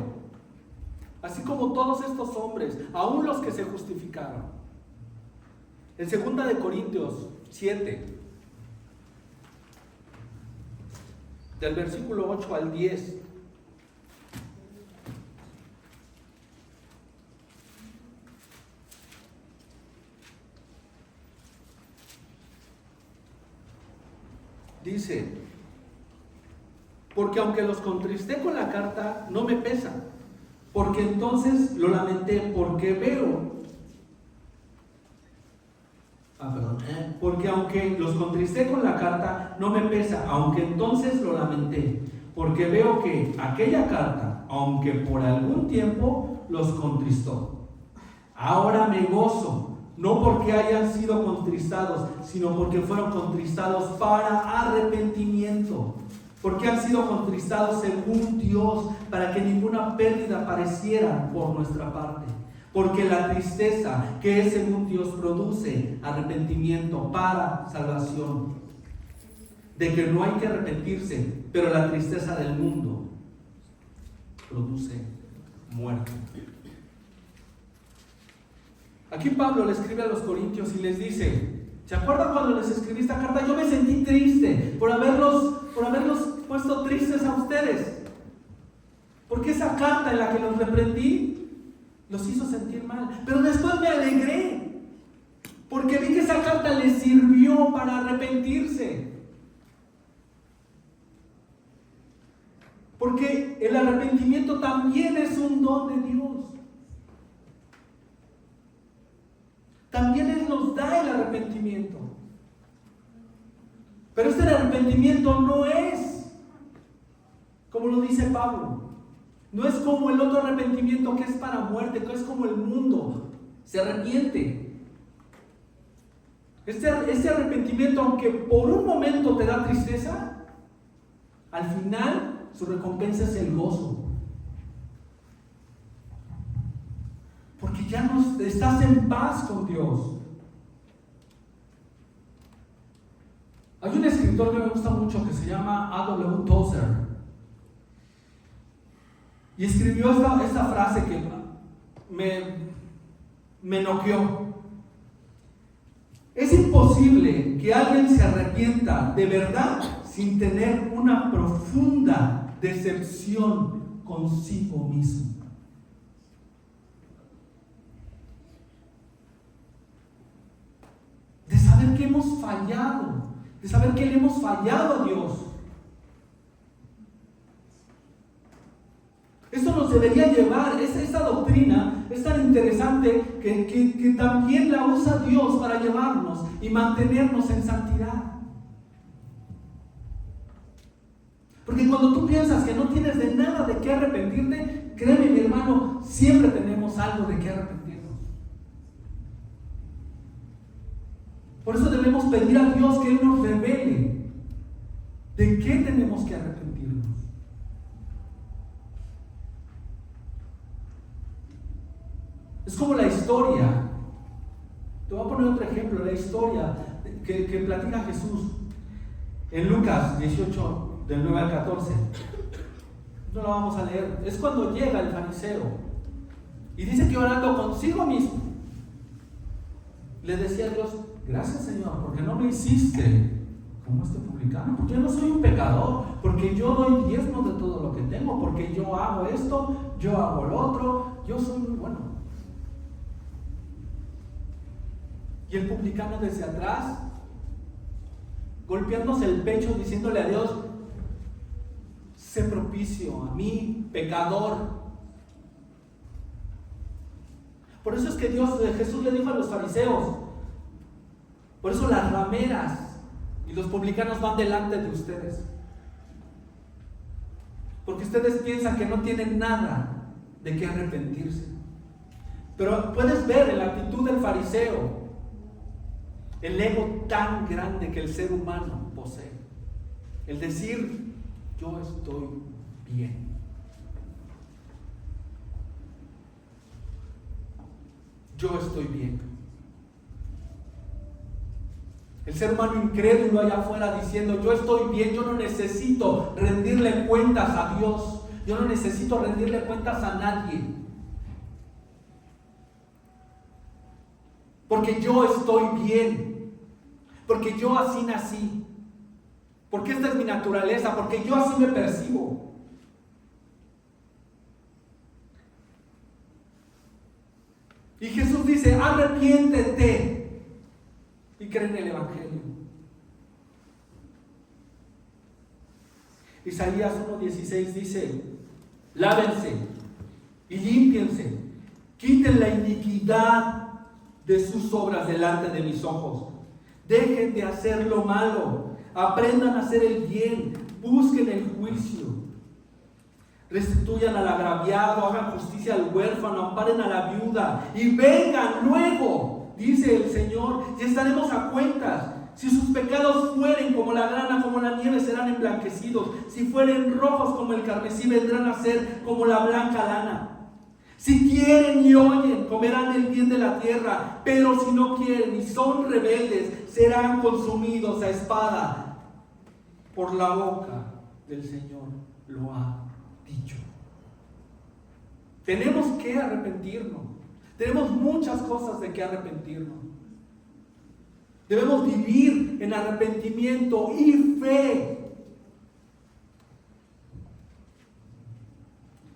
así como todos estos hombres, aún los que se justificaron. En 2 de Corintios 7, del versículo 8 al 10. Dice, porque aunque los contristé con la carta, no me pesa, porque entonces lo lamenté, porque veo Porque aunque los contristé con la carta, no me pesa, aunque entonces lo lamenté, porque veo que aquella carta, aunque por algún tiempo los contristó, ahora me gozo, no porque hayan sido contristados, sino porque fueron contristados para arrepentimiento, porque han sido contristados según Dios, para que ninguna pérdida pareciera por nuestra parte. Porque la tristeza que es según Dios produce arrepentimiento para salvación. De que no hay que arrepentirse, pero la tristeza del mundo produce muerte. Aquí Pablo le escribe a los corintios y les dice: ¿se acuerdan cuando les escribí esta carta? Yo me sentí triste por haberlos puesto tristes a ustedes. Porque esa carta en la que los reprendí los hizo sentir mal. Pero después me alegré, porque vi que esa carta les sirvió para arrepentirse. Porque el arrepentimiento también es un don de Dios. También Él nos da el arrepentimiento. Pero este arrepentimiento no es como lo dice Pablo. No es como el otro arrepentimiento que es para muerte, que es como el mundo se arrepiente. Este arrepentimiento, aunque por un momento te da tristeza, al final su recompensa es el gozo. Porque ya no estás en paz con Dios. Hay un escritor que me gusta mucho que se llama A.W. Tozer. Y escribió esta frase que me noqueó. Es imposible que alguien se arrepienta de verdad sin tener una profunda decepción consigo mismo. De saber que hemos fallado, de saber que le hemos fallado a Dios. Esto nos debería llevar, esta doctrina es tan interesante que también la usa Dios para llevarnos y mantenernos en santidad. Porque cuando tú piensas que no tienes de nada de qué arrepentirte, créeme, mi hermano, siempre tenemos algo de qué arrepentirnos. Por eso debemos pedir a Dios que Él nos revele de qué tenemos que arrepentirnos. Es como la historia. Te voy a poner otro ejemplo, la historia que platica Jesús en Lucas 18, del 9 al 14. No lo vamos a leer. Es cuando llega el fariseo y dice que orando consigo mismo le decía a Dios: gracias, Señor, porque no me hiciste como este publicano, porque yo no soy un pecador, porque yo doy diezmo de todo lo que tengo, porque yo hago esto, yo hago lo otro, yo soy muy bueno. Y el publicano desde atrás, golpeándose el pecho, diciéndole a Dios: sé propicio a mí, pecador. Por eso es que Jesús le dijo a los fariseos: por eso las rameras y los publicanos van delante de ustedes, porque ustedes piensan que no tienen nada de qué arrepentirse. Pero puedes ver en la actitud del fariseo el ego tan grande que el ser humano posee. El decir: yo estoy bien. Yo estoy bien. El ser humano incrédulo allá afuera diciendo: yo estoy bien, yo no necesito rendirle cuentas a Dios, yo no necesito rendirle cuentas a nadie, porque yo estoy bien, porque yo así nací, porque esta es mi naturaleza, porque yo así me percibo. Y Jesús dice: arrepiéntete y cree en el Evangelio. Isaías 1:16 dice: lávense y límpiense, quiten la iniquidad de sus obras delante de mis ojos. Dejen de hacer lo malo. Aprendan a hacer el bien. Busquen el juicio. Restituyan al agraviado, hagan justicia al huérfano, amparen a la viuda y vengan luego, dice el Señor, y estaremos a cuentas. Si sus pecados fueren como la grana, como la nieve, serán emblanquecidos. Si fueren rojos como el carmesí, vendrán a ser como la blanca lana. Si quieren y oyen, comerán el bien de la tierra, pero si no quieren y son rebeldes, serán consumidos a espada. Por la boca del Señor lo ha dicho. Tenemos que arrepentirnos. Tenemos muchas cosas de que arrepentirnos. Debemos vivir en arrepentimiento y fe.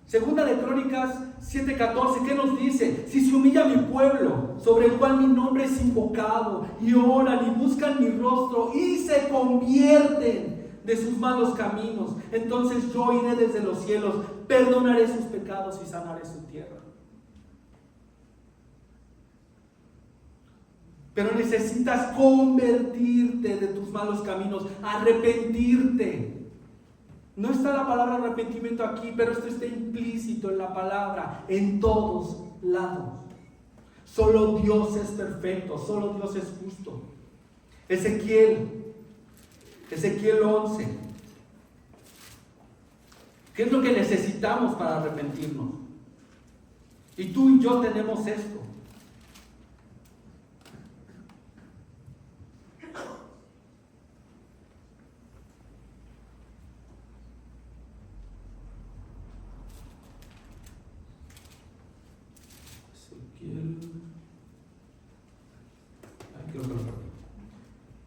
Segunda de Crónicas 7:14, ¿qué nos dice? Si se humilla mi pueblo, sobre el cual mi nombre es invocado, y oran y buscan mi rostro y se convierten de sus malos caminos, entonces yo iré desde los cielos, perdonaré sus pecados y sanaré su tierra. Pero necesitas convertirte de tus malos caminos, arrepentirte. No está la palabra arrepentimiento aquí, pero esto está implícito en la palabra, en todos lados. Solo Dios es perfecto, solo Dios es justo. Ezequiel 11. ¿Qué es lo que necesitamos para arrepentirnos? Y tú y yo tenemos esto.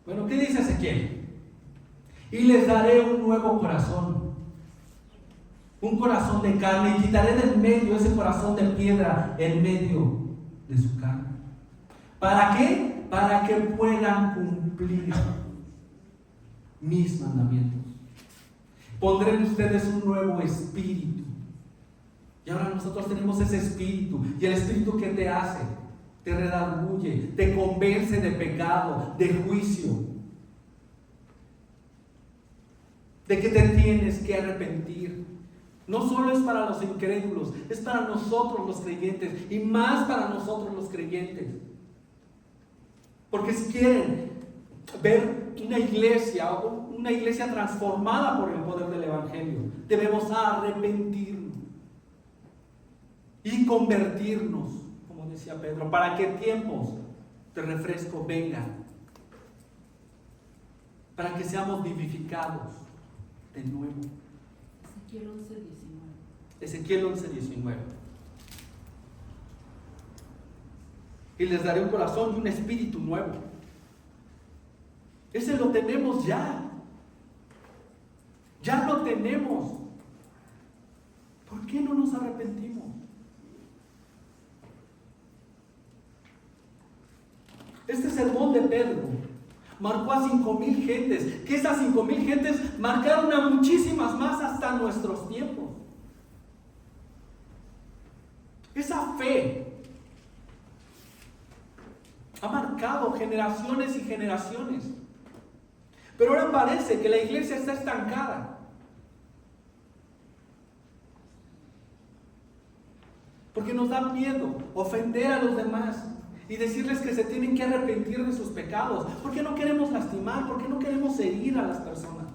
Bueno, ¿qué dice Ezequiel? Y les daré un nuevo corazón, un corazón de carne, y quitaré del medio ese corazón de piedra en medio de su carne. ¿Para qué? Para que puedan cumplir mis mandamientos. Pondré en ustedes un nuevo espíritu. Y ahora nosotros tenemos ese espíritu. ¿Y el espíritu qué te hace? Te redarguye, te convence de pecado, de juicio, de que te tienes que arrepentir. No solo es para los incrédulos, es para nosotros los creyentes, y más para nosotros los creyentes. Porque si quieren ver una iglesia transformada por el poder del Evangelio, debemos arrepentirnos y convertirnos, como decía Pedro, para que tiempos de refresco vengan, para que seamos vivificados de nuevo. Ezequiel 11:19. Y les daré un corazón y un espíritu nuevo. Ese lo tenemos ya. Ya lo tenemos. ¿Por qué no nos arrepentimos? Este sermón de Pedro marcó a 5,000 gentes, que esas 5,000 gentes marcaron a muchísimas más hasta nuestros tiempos. Esa fe ha marcado generaciones y generaciones. Pero ahora parece que la iglesia está estancada. Porque nos da miedo ofender a los demás y decirles que se tienen que arrepentir de sus pecados. ¿Por qué no queremos lastimar? ¿Por qué no queremos herir a las personas?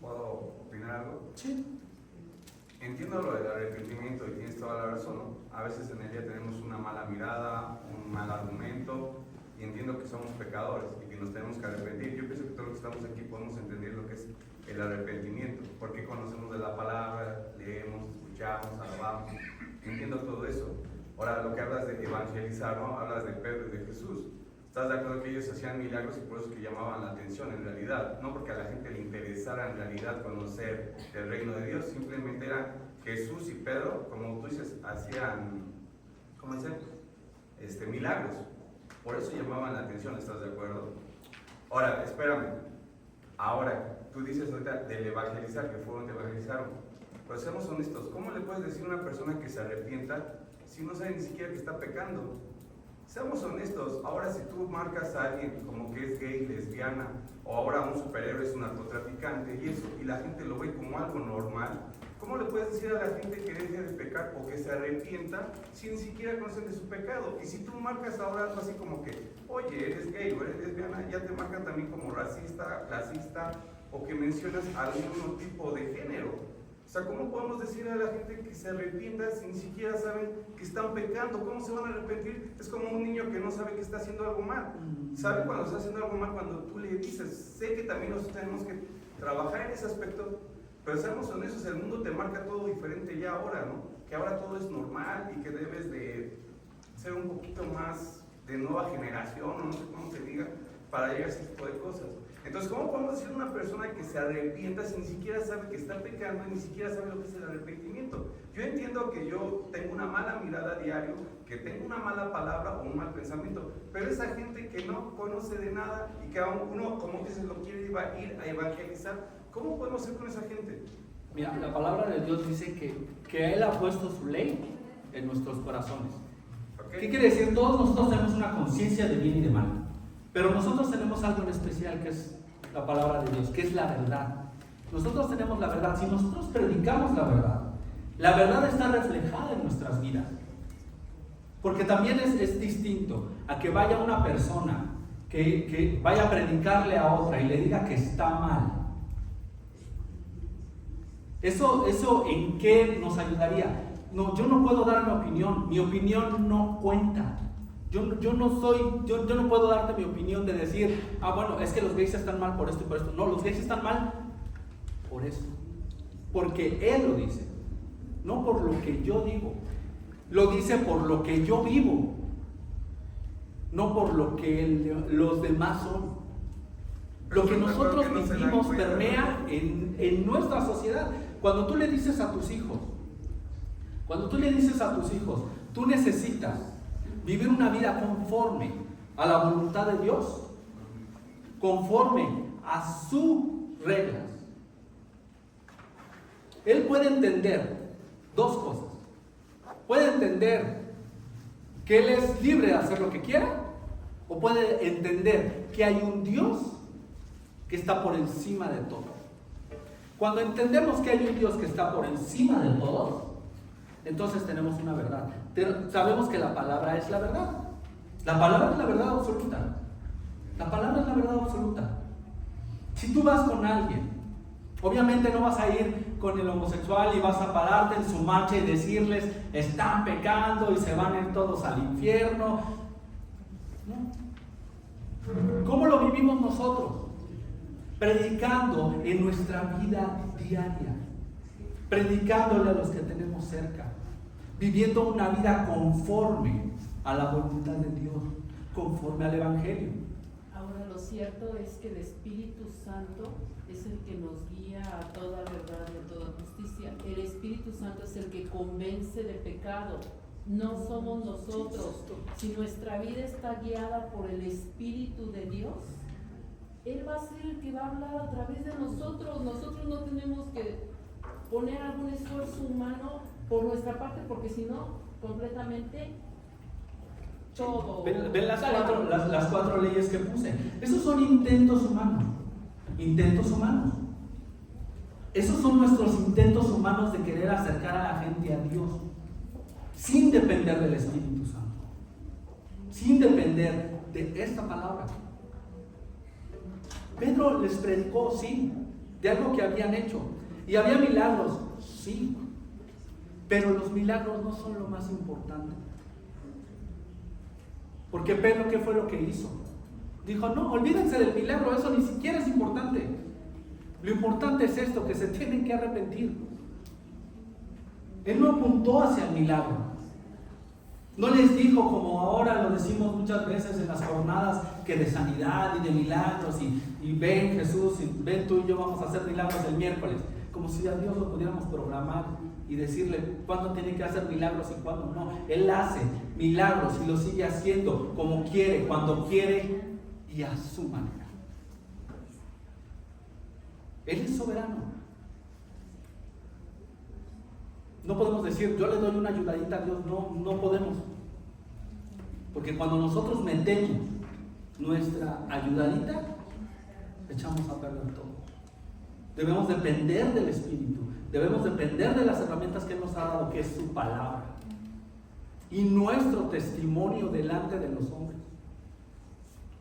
¿Puedo opinar algo? Sí. Entiendo lo del arrepentimiento y tienes toda la razón, ¿no? A veces en el día tenemos una mala mirada, un mal argumento, y entiendo que somos pecadores y que nos tenemos que arrepentir. Yo pienso que todos los que estamos aquí podemos entender lo que es el arrepentimiento, porque conocemos de la palabra, leemos, escuchamos, alabamos. Entiendo todo eso. Ahora, lo que hablas de evangelizar, ¿no? Hablas de Pedro y de Jesús. ¿Estás de acuerdo que ellos hacían milagros y por eso que llamaban la atención en realidad? No porque a la gente le interesara en realidad conocer el reino de Dios, simplemente era Jesús y Pedro, como tú dices, hacían, ¿cómo dicen? Milagros. Por eso llamaban la atención, ¿estás de acuerdo? Ahora, espérame. Ahora, tú dices ahorita del evangelizar, que fueron, te evangelizaron. Pero seamos honestos, ¿cómo le puedes decir a una persona que se arrepienta si no sabe ni siquiera que está pecando? Seamos honestos, ahora si tú marcas a alguien como que es gay, lesbiana, o ahora un superhéroe es un narcotraficante y eso, y la gente lo ve como algo normal, ¿cómo le puedes decir a la gente que deje de pecar o que se arrepienta si ni siquiera conocen de su pecado? Y si tú marcas ahora algo así como que, oye, eres gay o eres lesbiana, ya te marcan también como racista, clasista, o que mencionas algún tipo de género. O sea, ¿cómo podemos decir a la gente que se arrepienta si ni siquiera saben que están pecando? ¿Cómo se van a arrepentir? Es como un niño que no sabe que está haciendo algo mal. ¿Sabe cuando está haciendo algo mal? Cuando tú le dices, sé que también nosotros tenemos que trabajar en ese aspecto, pero seamos honestos, el mundo te marca todo diferente ya ahora, ¿no? Que ahora todo es normal y que debes de ser un poquito más de nueva generación, o no sé cómo se diga, para llegar a ese tipo de cosas. Entonces, ¿cómo podemos decir a una persona que se arrepienta si ni siquiera sabe que está pecando y ni siquiera sabe lo que es el arrepentimiento? Yo entiendo que yo tengo una mala mirada a diario, que tengo una mala palabra o un mal pensamiento, pero esa gente que no conoce de nada y que aún uno, como dices, lo quiere ir a evangelizar, ¿cómo podemos ser con esa gente? Mira, la palabra de Dios dice que Él ha puesto su ley en nuestros corazones. ¿Okay? ¿Qué quiere decir? Todos nosotros tenemos una conciencia de bien y de mal, pero nosotros tenemos algo en especial que es la palabra de Dios, que es la verdad. Nosotros tenemos la verdad. Si nosotros predicamos la verdad está reflejada en nuestras vidas. Porque también es distinto a que vaya una persona que vaya a predicarle a otra y le diga que está mal. ¿Eso en qué nos ayudaría? No, yo no puedo dar mi opinión no cuenta. Yo no puedo darte mi opinión de decir, bueno, es que los gays están mal por esto y por esto. No, los gays están mal por eso. Porque Él lo dice, no por lo que yo digo. Lo dice por lo que yo vivo, no por lo que los demás son. Lo que nosotros vivimos permea en nuestra sociedad. Cuando tú le dices a tus hijos, tú necesitas vivir una vida conforme a la voluntad de Dios, conforme a sus reglas. Él puede entender dos cosas. Puede entender que Él es libre de hacer lo que quiera, o puede entender que hay un Dios que está por encima de todo. Cuando entendemos que hay un Dios que está por encima de todos, entonces tenemos una verdad. Sabemos que la palabra es la verdad. La palabra es la verdad absoluta. La palabra es la verdad absoluta. Si tú vas con alguien, obviamente no vas a ir con el homosexual y vas a pararte en su marcha y decirles, están pecando y se van a ir todos al infierno. No. ¿Cómo lo vivimos nosotros? Predicando en nuestra vida diaria, predicándole a los que tenemos cerca, viviendo una vida conforme a la voluntad de Dios, conforme al Evangelio. Ahora, lo cierto es que el Espíritu Santo es el que nos guía a toda verdad y a toda justicia. El Espíritu Santo es el que convence de pecado. No somos nosotros. Si nuestra vida está guiada por el Espíritu de Dios, Él va a ser el que va a hablar a través de nosotros. Nosotros no tenemos que poner algún esfuerzo humano por nuestra parte, porque si no, completamente todo. Ven las cuatro leyes que puse. Esos son intentos humanos. Intentos humanos. Esos son nuestros intentos humanos de querer acercar a la gente a Dios, sin depender del Espíritu Santo, sin depender de esta palabra. Pedro les predicó, sí, de algo que habían hecho. Y había milagros, sí. Pero los milagros no son lo más importante. Porque Pedro, ¿qué fue lo que hizo? Dijo, no, olvídense del milagro, eso ni siquiera es importante. Lo importante es esto, que se tienen que arrepentir. Él no apuntó hacia el milagro. No les dijo, como ahora lo decimos muchas veces en las jornadas, que de sanidad y de milagros, y ven Jesús, y ven tú y yo vamos a hacer milagros el miércoles. Como si a Dios lo pudiéramos programar y decirle cuándo tiene que hacer milagros y cuándo no. Él hace milagros y lo sigue haciendo como quiere, cuando quiere y a su manera. Él es soberano. No podemos decir, yo le doy una ayudadita a Dios. No podemos. Porque cuando nosotros metemos nuestra ayudadita, echamos a perder todo. Debemos depender del Espíritu, debemos depender de las herramientas que Él nos ha dado, que es su palabra. Y nuestro testimonio delante de los hombres,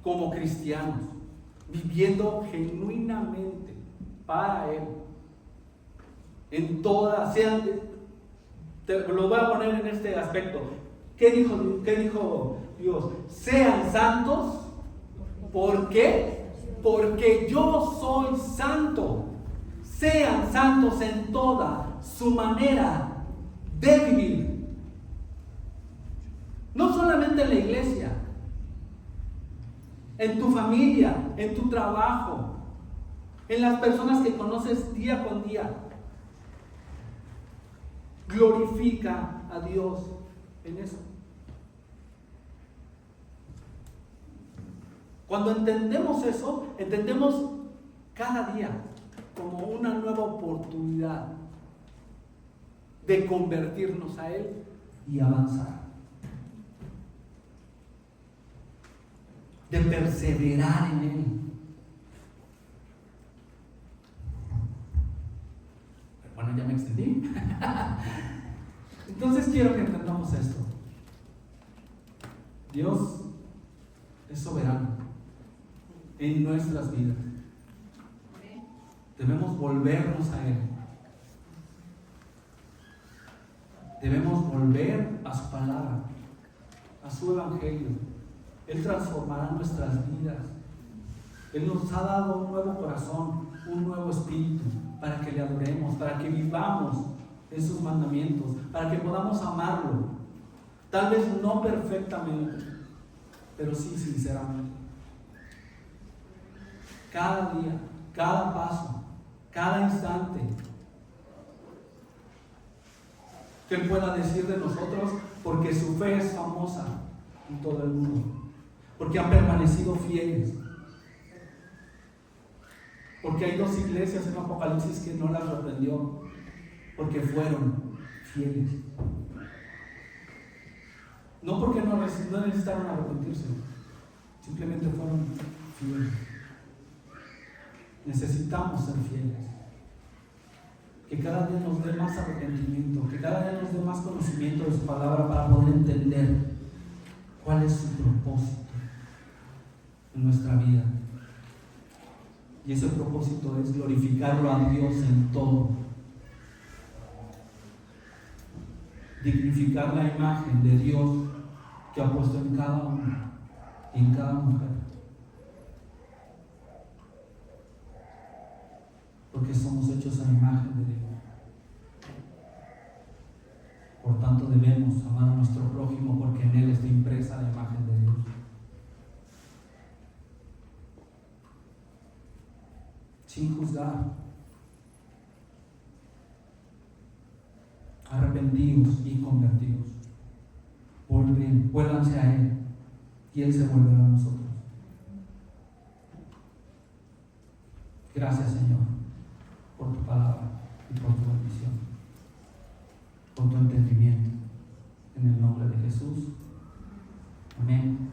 como cristianos, viviendo genuinamente para Él. En todas, lo voy a poner en este aspecto. ¿Qué dijo Dios? Sean santos. ¿Por qué? Porque yo soy santo. Sean santos en toda su manera de vivir. No solamente en la iglesia, en tu familia, en tu trabajo, en las personas que conoces día con día. Glorifica a Dios en eso. Cuando entendemos eso, entendemos cada día como una nueva oportunidad de convertirnos a Él y avanzar, de perseverar en Él. Pero bueno, ya me extendí. Entonces quiero que entendamos esto. Dios es soberano en nuestras vidas. Debemos volvernos a Él. Debemos volver a su palabra, a su evangelio. Él transformará nuestras vidas. Él nos ha dado un nuevo corazón, un nuevo espíritu, para que le adoremos, para que vivamos en sus mandamientos, para que podamos amarlo. Tal vez no perfectamente, pero sí sinceramente. Cada día, cada paso, cada instante, que Él pueda decir de nosotros, porque su fe es famosa en todo el mundo, porque han permanecido fieles, porque hay 2 iglesias en Apocalipsis que no las reprendió, porque fueron fieles. No porque no necesitaron arrepentirse, simplemente fueron fieles. Necesitamos ser fieles. Que cada día nos dé más arrepentimiento, que cada día nos dé más conocimiento de su palabra para poder entender cuál es su propósito en nuestra vida. Y ese propósito es glorificarlo a Dios en todo. Dignificar la imagen de Dios que ha puesto en cada hombre y en cada mujer. Porque somos hechos a imagen de Dios. Por tanto debemos amar a nuestro prójimo, porque en Él está impresa la imagen de Dios. Sin juzgar. Arrepentidos y convertidos. Vuélvanse a Él y Él se volverá a nosotros. Gracias, Señor, por tu palabra y por tu bendición, por tu entendimiento. En el nombre de Jesús. Amén.